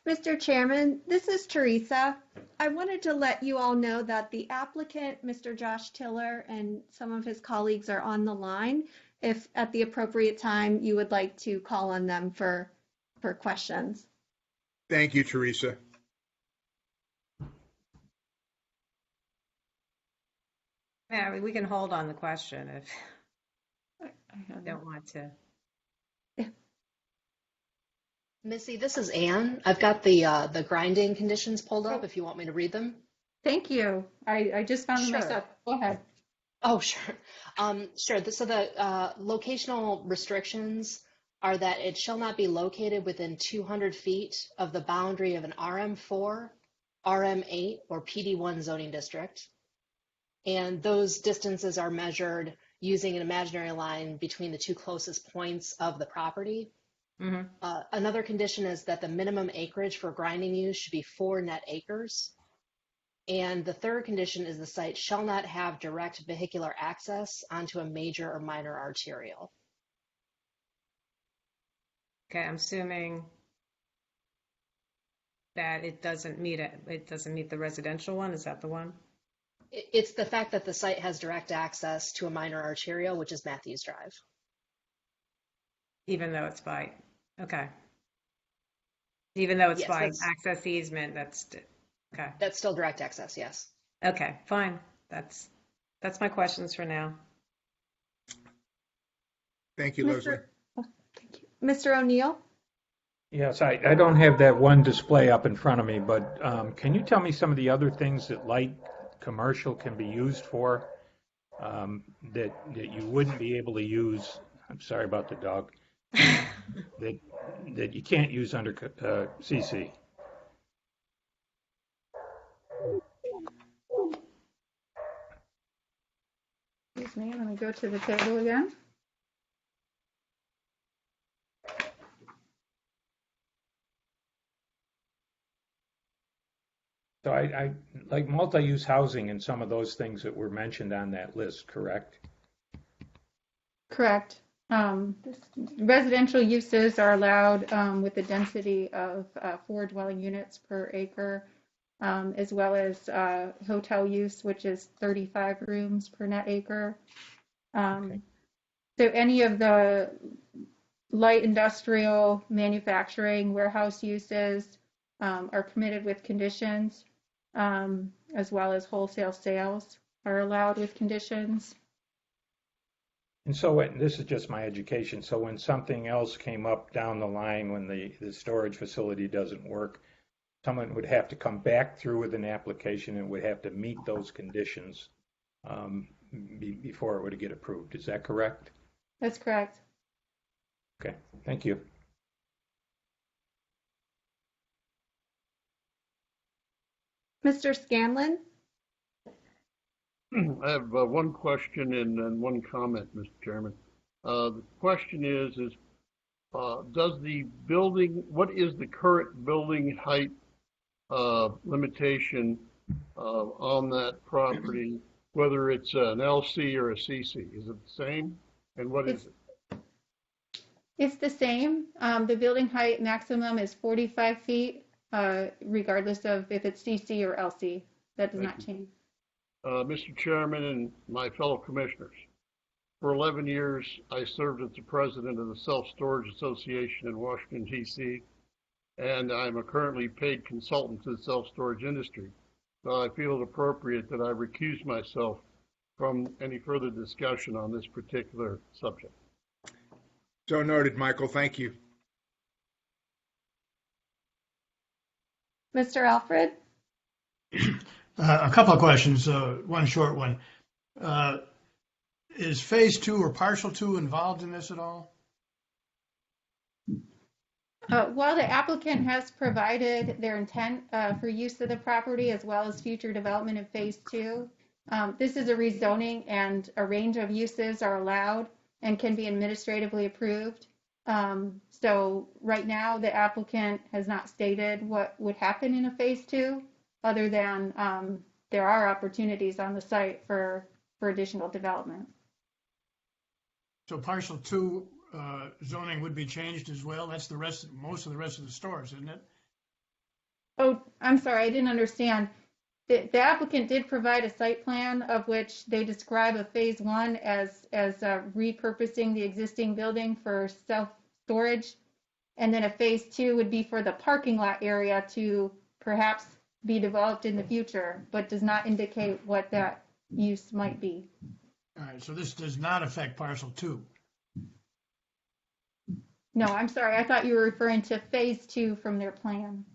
Mr. Chairman, this is Teresa. I wanted to let you all know that the applicant, Mr. Josh Tiller, and some of his colleagues are on the line. If at the appropriate time, you would like to call on them for questions. Thank you, Teresa. Yeah, we can hold on the question if I don't want to. Missy, this is Anne. I've got the grinding conditions pulled up if you want me to read them. Thank you. I just found them Sure. myself. Go ahead. Oh, sure. Sure. So the locational restrictions are that it shall not be located within 200 feet of the boundary of an RM4 RM8 or PD1 zoning district. And those distances are measured using an imaginary line between the two closest points of the property. Mhm. Another condition is that the minimum acreage for grinding use should be 4 net acres. And the third condition is the site shall not have direct vehicular access onto a major or minor arterial. Okay, I'm assuming that it doesn't meet the residential one. Is that the one? It's the fact that the site has direct access to a minor arterial, which is Matthews Drive. Even though it's by, okay. Even though it's Yes, by access easement, okay. That's still direct access, yes. Okay, fine. That's my questions for now. Thank you, Leslie. Mr. O'Neill? Yes, I don't have that one display up in front of me, but can you tell me some of the other things that light commercial can be used for that you wouldn't be able to use? I'm sorry about the dog. that you can't use under CC. Excuse me, let me go to the table again. So I like multi-use housing and some of those things that were mentioned on that list, correct? Correct. Residential uses are allowed with a density of 4 dwelling units per acre, as well as hotel use, which is 35 rooms per net acre. Okay. So any of the light industrial, manufacturing, warehouse uses are permitted with conditions, as well as wholesale sales are allowed with conditions. And so this is just my education. So when something else came up down the line, when the storage facility doesn't work, someone would have to come back through with an application and would have to meet those conditions before it would get approved. Is that correct? That's correct. Okay, thank you. Mr. Scanlon? I have one question and one comment, Mr. Chairman. The question is does the building, what is the current building height limitation on that property, whether it's an LC or a CC? Is it the same? And what is it? It's the same. The building height maximum is 45 feet, regardless of if it's CC or LC. That does not change. Mr. Chairman and my fellow commissioners, for 11 years, I served as the president of the Self-Storage Association in Washington, D.C., and I'm a currently paid consultant to the self-storage industry. So I feel it appropriate that I recuse myself from any further discussion on this particular subject. So noted, Michael. Thank you. Mr. Alfred? A couple of questions, one short one. Is phase 2 or partial 2 involved in this at all? While the applicant has provided their intent for use of the property as well as future development in phase 2, this is a rezoning and a range of uses are allowed and can be administratively approved. So right now the applicant has not stated what would happen in a phase 2, other than there are opportunities on the site for additional development. So partial 2 zoning would be changed as well? That's most of the rest of the stores, isn't it? Oh, I'm sorry, I didn't understand. The applicant did provide a site plan of which they describe a phase 1 as repurposing the existing building for self-storage. And then a phase 2 would be for the parking lot area to perhaps be developed in the future, but does not indicate what that use might be. All right, so this does not affect parcel 2. No, I'm sorry, I thought you were referring to phase 2 from their plan.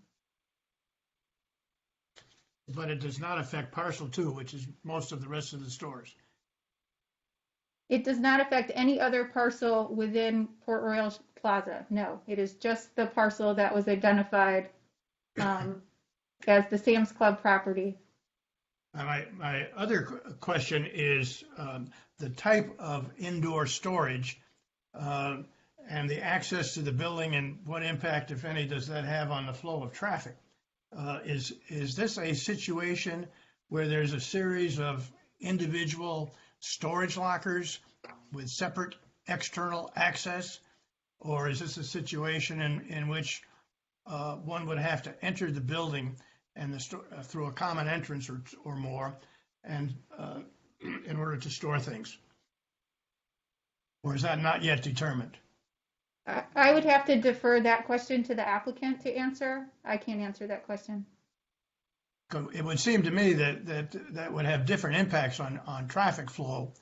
But it does not affect parcel 2, which is most of the rest of the stores. It does not affect any other parcel within Port Royal Plaza. No, it is just the parcel that was identified as the Sam's Club property. My other question is the type of indoor storage and the access to the building, and what impact, if any, does that have on the flow of traffic? Is this a situation where there's a series of individual storage lockers with separate external access? Or is this a situation in which one would have to enter the building and through a common entrance or more, and in order to store things? Or is that not yet determined? I would have to defer that question to the applicant to answer. I can't answer that question. It would seem to me that would have different impacts on traffic flow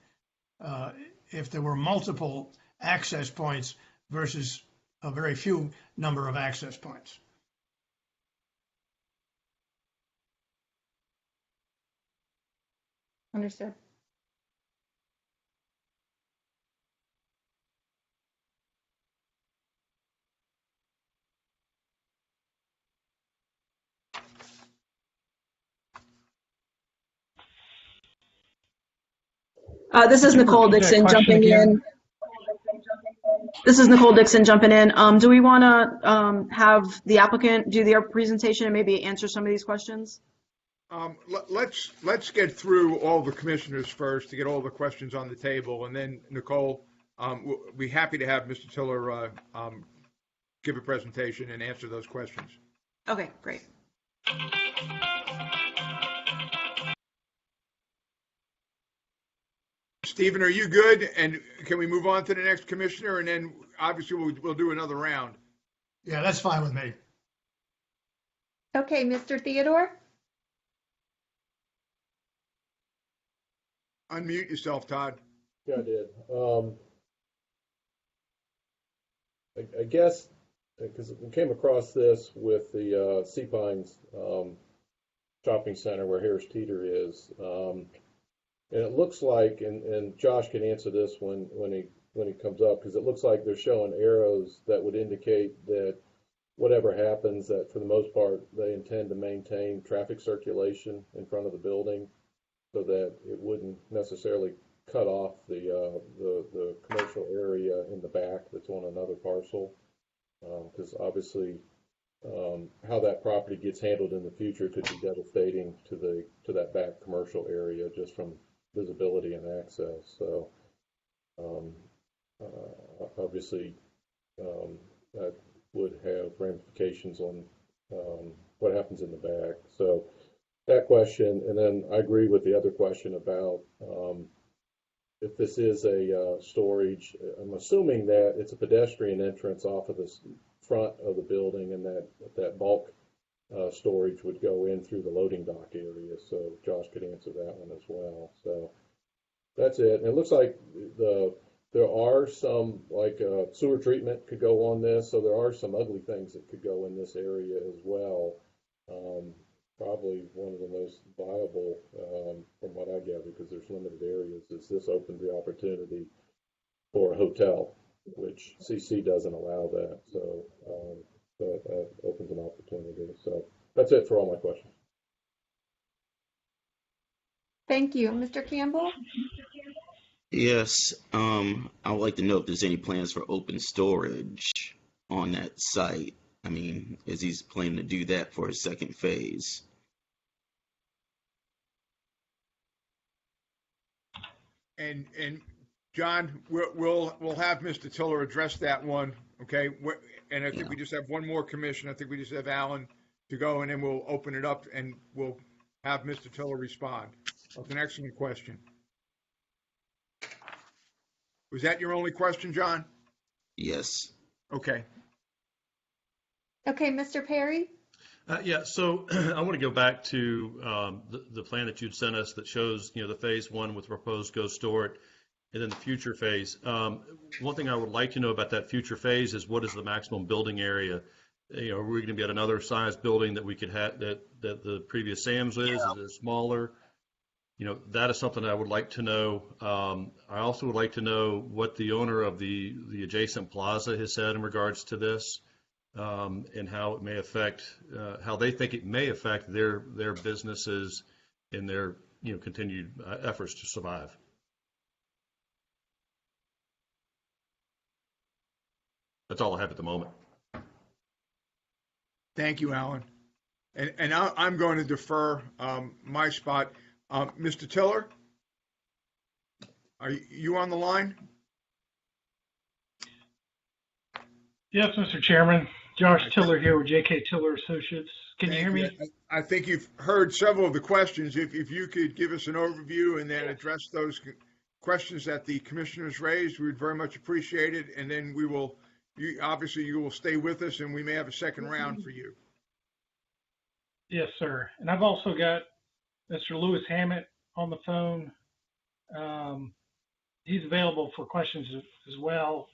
if there were multiple access points versus a very few number of access points. Understood. This is Nicole Dixon jumping in. Do we want to have the applicant do their presentation and maybe answer some of these questions? Let's get through all the commissioners first to get all the questions on the table, and then Nicole, we'll be happy to have Mr. Tiller give a presentation and answer those questions. Okay, great. Stephen, are you good? And can we move on to the next commissioner? And then obviously we'll do another round. Yeah, that's fine with me. Okay, Mr. Theodore? Unmute yourself, Todd. Yeah, I did. I guess, because we came across this with the Sea Pines shopping center where Harris Teeter is. And it looks like, and Josh can answer this when he comes up, because it looks like they're showing arrows that would indicate that whatever happens, that for the most part, they intend to maintain traffic circulation in front of the building so that it wouldn't necessarily cut off the commercial area in the back that's on another parcel. Because obviously, how that property gets handled in the future could be devastating to that back commercial area just from visibility and access. So obviously that would have ramifications on what happens in the back. So that question, and then I agree with the other question about if this is a storage. I'm assuming that it's a pedestrian entrance off of the front of the building, and that bulk storage would go in through the loading dock area. So Josh could answer that one as well. So that's it. And it looks like there are some, like sewer treatment could go on this. So there are some ugly things that could go in this area as well. Probably one of the most viable, from what I gather, because there's limited areas, is this opens the opportunity for a hotel, which CC doesn't allow that. So that opens an opportunity. So that's it for all my questions. Thank you. Mr. Campbell? Yes, I would like to know if there's any plans for open storage on that site. I mean, is he planning to do that for his second phase? And John, we'll have Mr. Tiller address that one, okay? And I think we just have one more commission. I think we just have Alan to go, and then we'll open it up and we'll have Mr. Tiller respond. That's an excellent question. Was that your only question, John? Yes. Okay. Okay, Mr. Perry? Yeah, so I want to go back to the plan that you'd sent us that shows, the phase one with proposed go store it, and then the future phase. One thing I would like to know about that future phase is what is the maximum building area? Are we going to be at another size building that we could have that the previous Sam's is? Is it smaller? That is something I would like to know. I also would like to know what the owner of the adjacent plaza has said in regards to this. and how it may affect, how they think it may affect their businesses and their, continued efforts to survive. That's all I have at the moment. Thank you, Alan. And I'm going to defer my spot. Mr. Tiller, are you on the line? Yes, Mr. Chairman. Josh Tiller here with J.K. Tiller Associates. Can you hear me? I think you've heard several of the questions. If you could give us an overview and then address those questions that the commissioners raised, we would very much appreciate it. And then we will, obviously you will stay with us and we may have a second round for you. Yes, sir. And I've also got Mr. Lewis Hammett on the phone. He's available for questions as well.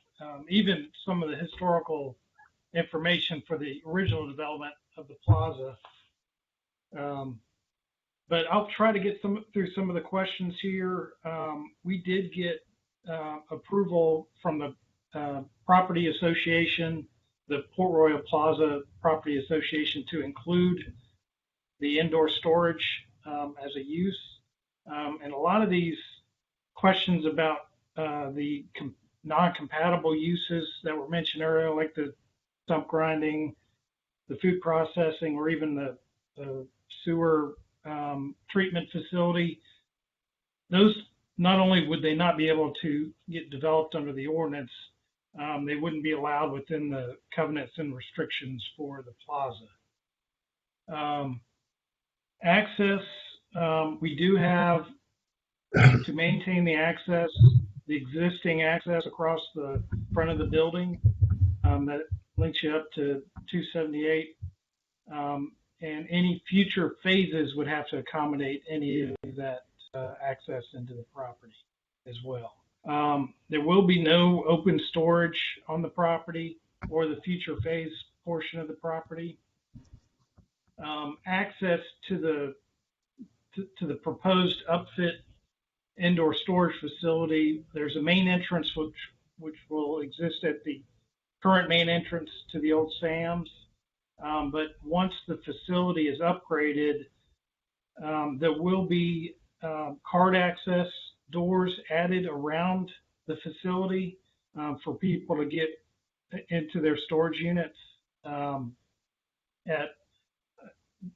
Even some of the historical information for the original development of the plaza. But I'll try to get through some of the questions here. We did get approval from the property association, the Port Royal Plaza Property Association, to include the indoor storage as a use. And a lot of these questions about the non-compatible uses that were mentioned earlier, like the stump grinding, the food processing, or even the sewer treatment facility, those not only would they not be able to get developed under the ordinance, they wouldn't be allowed within the covenants and restrictions for the plaza. Access, we do have to maintain the access, the existing access across the front of the building that links you up to 278. And any future phases would have to accommodate any of that access into the property as well. There will be no open storage on the property or the future phase portion of the property. Access to the proposed upfit indoor storage facility, there's a main entrance which will exist at the current main entrance to the old Sam's. But once the facility is upgraded, there will be card access doors added around the facility for people to get into their storage units.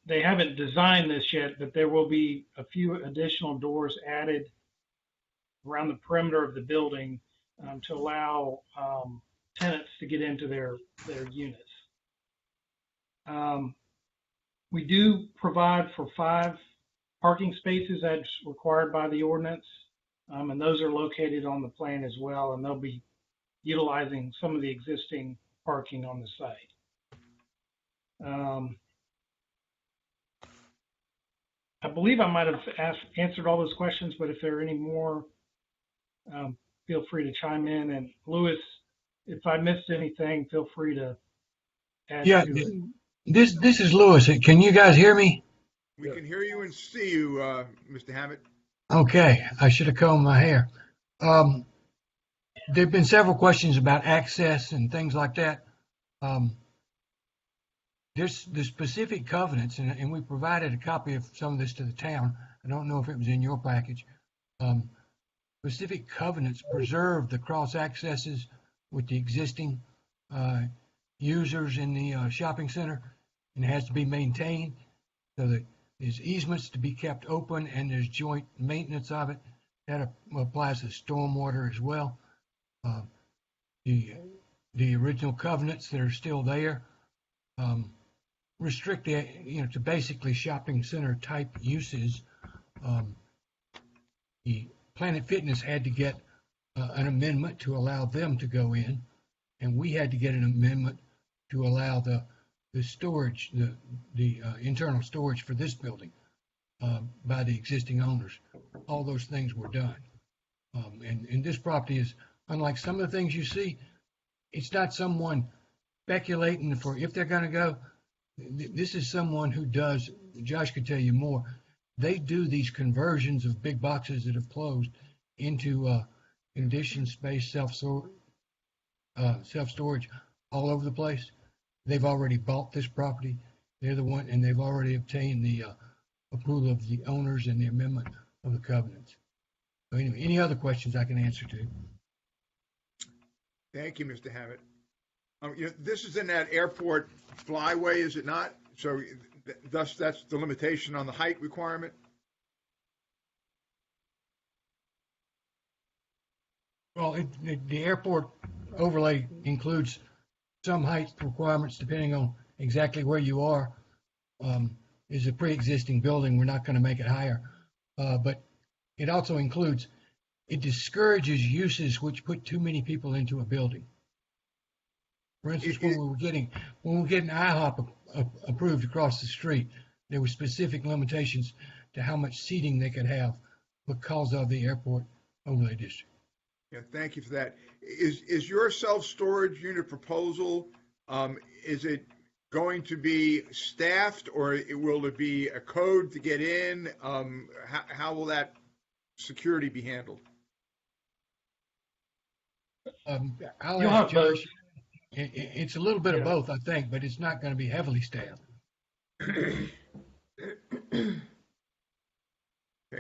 They haven't designed this yet, but there will be a few additional doors added around the perimeter of the building to allow tenants to get into their units. We do provide for 5 parking spaces as required by the ordinance, and those are located on the plan as well, and they'll be utilizing some of the existing parking on the site. I believe I might have answered all those questions, but if there are any more, feel free to chime in. And Lewis, if I missed anything, feel free to add to it. This is Lewis. Can you guys hear me? We can hear you and see you, Mr. Hammett. Okay, I should have combed my hair. There have been several questions about access and things like that. There's the specific covenants, and we provided a copy of some of this to the town. I don't know if it was in your package. Specific covenants preserve the cross accesses with the existing users in the shopping center, and it has to be maintained so that there's easements to be kept open and there's joint maintenance of it. That applies to stormwater as well. The original covenants that are still there restrict to basically shopping center type uses. The Planet Fitness had to get an amendment to allow them to go in, and we had to get an amendment to allow the storage, the internal storage for this building by the existing owners. All those things were done. And this property is, unlike some of the things you see, it's not someone speculating for if they're going to go. This is someone who does, Josh could tell you more, they do these conversions of big boxes that have closed into conditioned space self-storage all over the place. they've already bought this property. They're the one, and they've already obtained the approval of the owners and the amendment of the covenants. So anyway, any other questions I can answer to? Thank you, Mr. Hammett. This is in that airport flyway, is it not? So thus, that's the limitation on the height requirement? Well, the airport overlay includes some height requirements depending on exactly where you are. Is a pre-existing building, we're not going to make it higher. But it also includes, it discourages uses which put too many people into a building. For instance, when we were getting IHOP approved across the street, there were specific limitations to how much seating they could have because of the airport overlay district. Yeah, thank you for that. Is your self-storage unit proposal, is it going to be staffed, or will it be a code to get in? How will that security be handled? I'll You'll ask have both. Josh. It's a little bit of both, I think, but it's not going to be heavily staffed. Okay,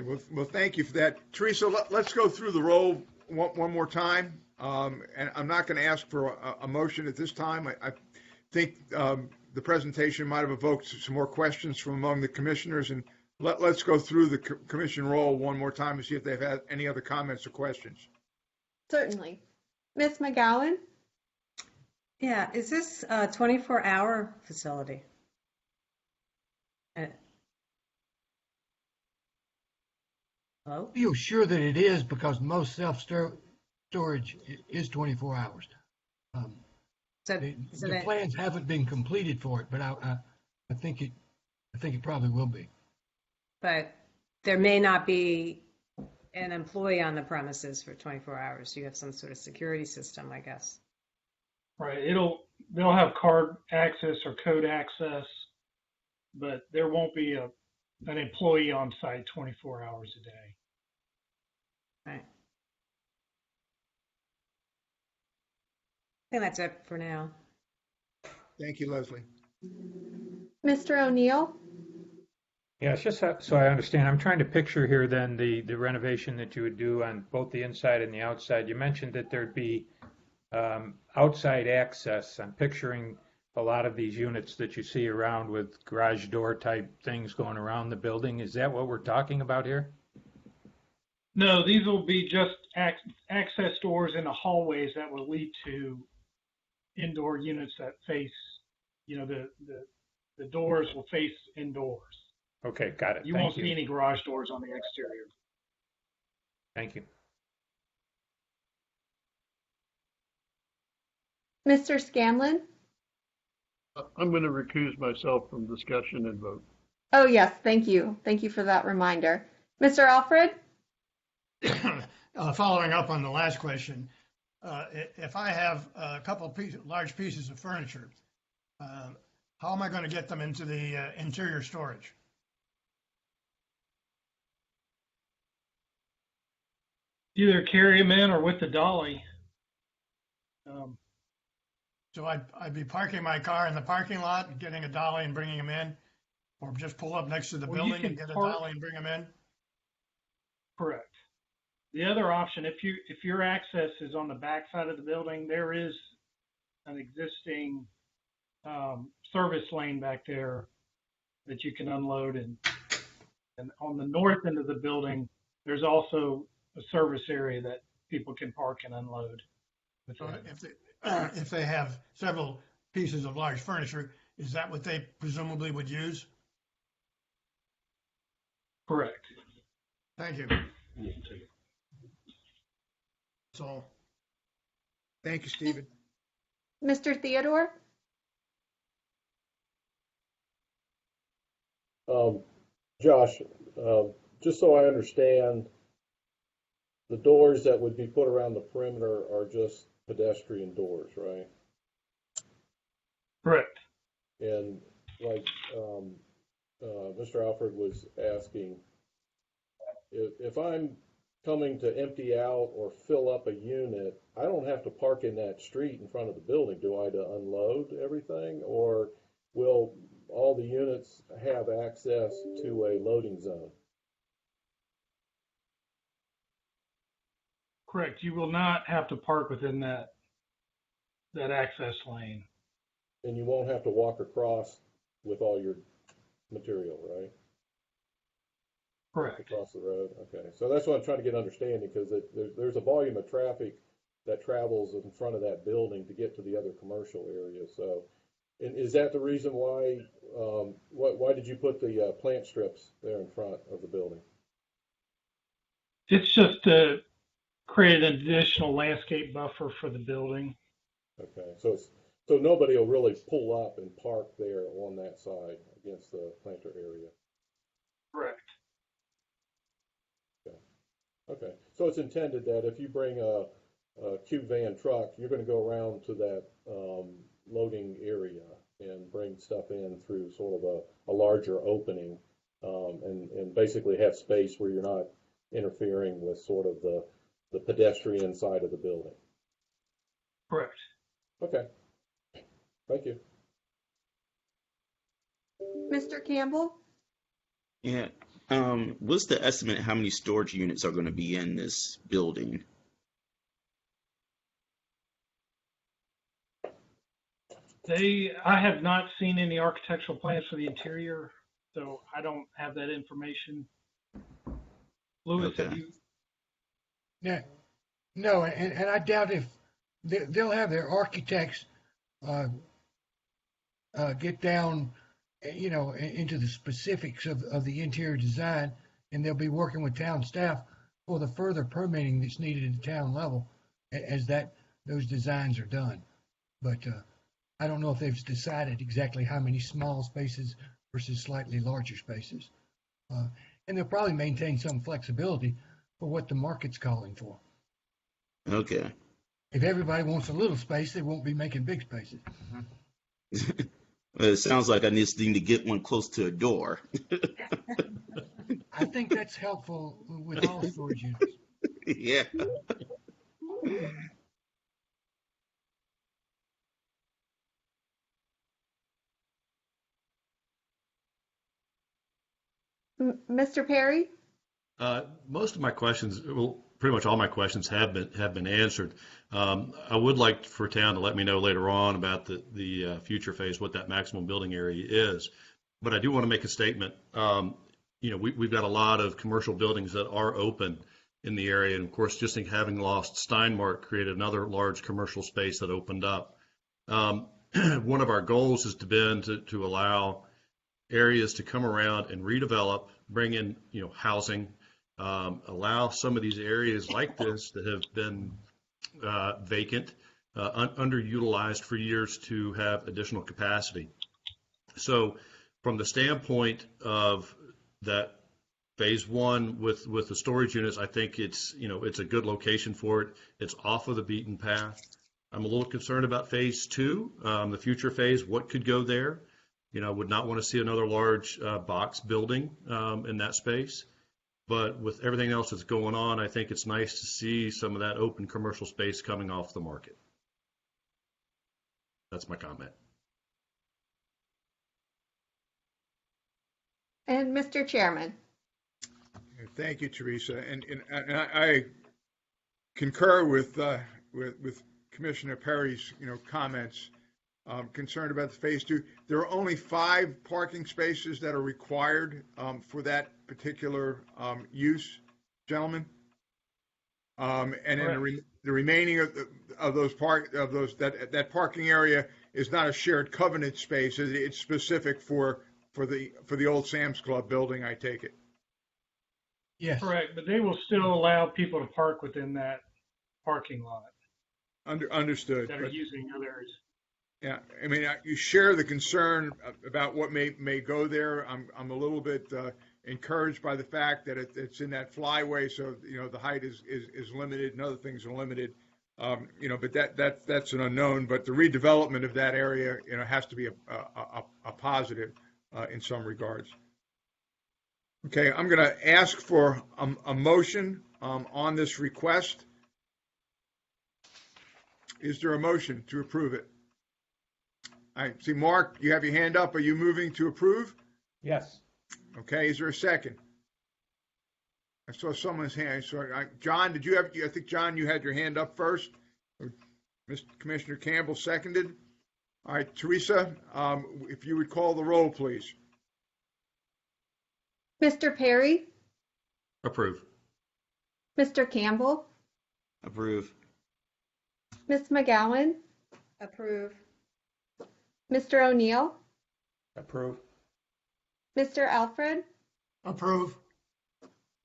well, thank you for that. Teresa, let's go through the roll one more time. And I'm not going to ask for a motion at this time. I think the presentation might have evoked some more questions from among the commissioners, and let's go through the commission roll one more time and see if they've had any other comments or questions. Certainly. Ms. McGowan? Yeah, is this a 24-hour facility? Hello? I feel sure that it is because most self-storage is 24 hours. The plans haven't been completed for it, but I think it probably will be. But there may not be an employee on the premises for 24 hours. You have some sort of security system, I guess. Right. They'll have card access or code access, but there won't be an employee on site 24 hours a day. Right. I think that's it for now. Thank you, Leslie. Mr. O'Neill? Yeah, it's just so I understand. I'm trying to picture here then the renovation that you would do on both the inside and the outside. You mentioned that there'd be outside access. I'm picturing a lot of these units that you see around with garage door type things going around the building. Is that what we're talking about here? No, these will be just access doors in the hallways that will lead to indoor units that face, the doors will face indoors. Okay, got it. You won't see any garage doors on the exterior. Thank you. Mr. Scanlon? I'm going to recuse myself from discussion and vote. Oh, yes, thank you. Thank you for that reminder. Mr. Alfred? Following up on the last question, if I have a couple large pieces of furniture, how am I going to get them into the interior storage? Either carry them in or with the dolly. So I'd be parking my car in the parking lot and getting a dolly and bringing them in, or just pull up next to the building and get a dolly and bring them in? Correct. The other option, if your access is on the back side of the building, there is an existing service lane back there that you can unload, and on the north end of the building, there's also a service area that people can park and unload. So if they have several pieces of large furniture, is that what they presumably would use? Correct. Thank you. That's all. Thank you, Stephen. Mr. Theodore? Josh, just so I understand, the doors that would be put around the perimeter are just pedestrian doors, right? Correct. And like Mr. Alfred was asking, if I'm coming to empty out or fill up a unit, I don't have to park in that street in front of the building, do I, to unload everything? Or will all the units have access to a loading zone? Correct. You will not have to park within that access lane. And you won't have to walk across with all your material, right? Correct. Across the road. Okay, so that's what I'm trying to get understanding, because there's a volume of traffic that travels in front of that building to get to the other commercial areas. So, and is that the reason why? Why did you put the plant strips there in front of the building? It's just to create an additional landscape buffer for the building. Okay, so nobody will really pull up and park there on that side against the planter area. Correct. Okay, so it's intended that if you bring a cube van truck, you're going to go around to that loading area and bring stuff in through sort of a larger opening, and basically have space where you're not interfering with sort of the pedestrian side of the building. Correct. Okay, thank you. Mr. Campbell? Yeah. What's the estimate how many storage units are going to be in this building? I have not seen any architectural plans for the interior, so I don't have that information. Louis, Okay. have you? Yeah, no, and I doubt if they'll have their architects get down, into the specifics of the interior design, and they'll be working with town staff for the further permitting that's needed at the town level as those designs are done. But I don't know if they've decided exactly how many small spaces versus slightly larger spaces. And they'll probably maintain some flexibility for what the market's calling for. Okay. If everybody wants a little space, they won't be making big spaces. Well, it sounds like I just need to get one close to a door. I think that's helpful with all storage units. Yeah. Mr. Perry? Most of my questions, well, pretty much all my questions have been answered. I would like for town to let me know later on about the future phase, what that maximum building area is. But I do want to make a statement. We've got a lot of commercial buildings that are open in the area, and of course, just having lost Steinmart created another large commercial space that opened up. One of our goals has been to allow areas to come around and redevelop, bring in housing, allow some of these areas like this that have been vacant, underutilized for years to have additional capacity. So from the standpoint of that phase one with the storage units, I think it's a good location for it. It's off of the beaten path. I'm a little concerned about phase two, the future phase, what could go there. Would not want to see another large box building in that space. But with everything else that's going on, I think it's nice to see some of that open commercial space coming off the market. That's my comment. And Mr. Chairman? Thank you, Teresa. And I concur with Commissioner Perry's comments. Concerned about the phase two. There are only 5 parking spaces that are required for that particular use, gentlemen. And then the remaining of those that parking area is not a shared covenant space. It's specific for the old Sam's Club building, I take it. Yes. Correct, but they will still allow people to park within that parking lot. Understood. That are using other areas. Yeah, I mean, you share the concern about what may go there. I'm a little bit encouraged by the fact that it's in that flyway, so the height is limited and other things are limited. But that's an unknown. But the redevelopment of that area, has to be a positive in some regards. Okay, I'm going to ask for a motion on this request. Is there a motion to approve it? I see, Mark, you have your hand up. Are you moving to approve? Yes. Okay, is there a second? I saw someone's hand. John, did you have, I think, John, you had your hand up first. Mr. Commissioner Campbell seconded. All right, Teresa, if you would call the roll, please. Mr. Perry, Approve. Mr. Campbell, Approve. Ms. McGowan, Approve. Mr. O'Neill, Approve. Mr. Alfred, Approve.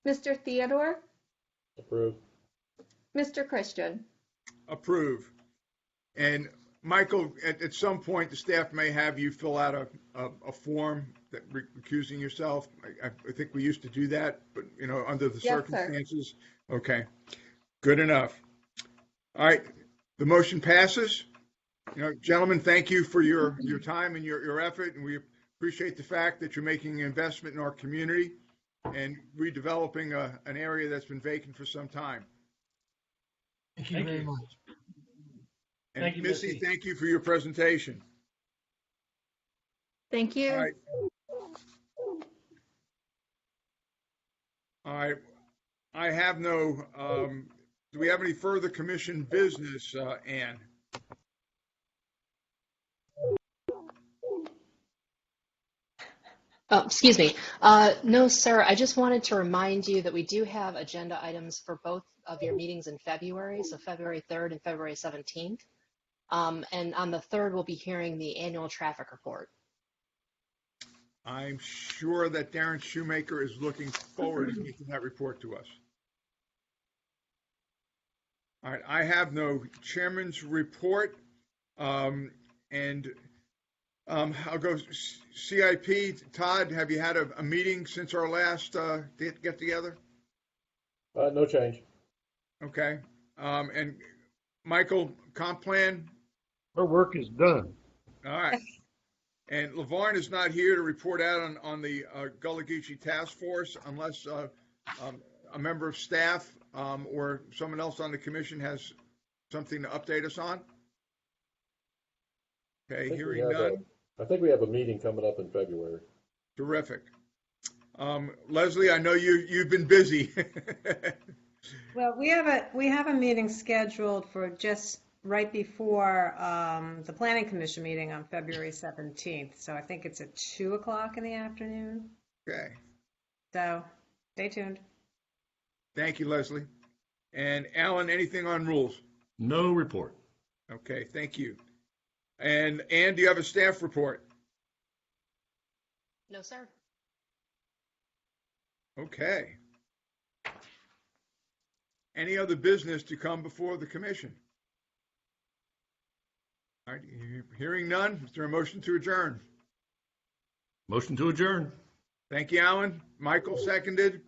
Mr. Theodore, Approve. Mr. Christian. Approve. And Michael, at some point, the staff may have you fill out a form that recusing yourself. I think we used to do that, but, under the Yes, sir. circumstances. Okay, good enough. All right, the motion passes. Gentlemen, thank you for your time and your effort, and we appreciate the fact that you're making an investment in our community and redeveloping an area that's been vacant for some time. Thank you very much. And Thank you, Missy, Missy. thank you for your presentation. Thank you. All right. All right. I have no, do we have any further commission business, Ann? Oh, excuse me. No, sir. I just wanted to remind you that we do have agenda items for both of your meetings in February, so February 3rd and February 17th. And on the 3rd, we'll be hearing the annual traffic report. I'm sure that Darren Shoemaker is looking forward to making that report to us. All right, I have no chairman's report. I'll go CIP. Todd, have you had a meeting since our last get together? No change. Okay. And Michael, comp plan? Our work is done. All right. And LaVarn is not here to report out on the Gullah Geechee Task Force unless a member of staff or someone else on the commission has something to update us on. Okay, hearing none. I think we have a meeting coming up in February. Terrific. Leslie, I know you've been busy. Well, we have a meeting scheduled for just right before the Planning Commission meeting on February 17th. So I think it's at 2 o'clock in the afternoon. Okay. So stay tuned. Thank you, Leslie. And Alan, anything on rules? No report. Okay, thank you. And Ann, do you have a staff report? No, sir. Okay. Any other business to come before the commission? All right, hearing none, is there a motion to adjourn? Motion to adjourn. Thank you, Alan. Michael seconded.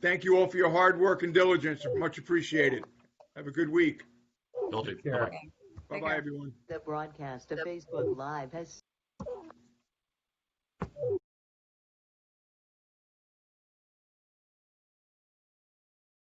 Thank you all for your hard work and diligence. Much appreciated. Have a good week. Y'all take care. care. Bye-bye, everyone. The broadcast of Facebook Live has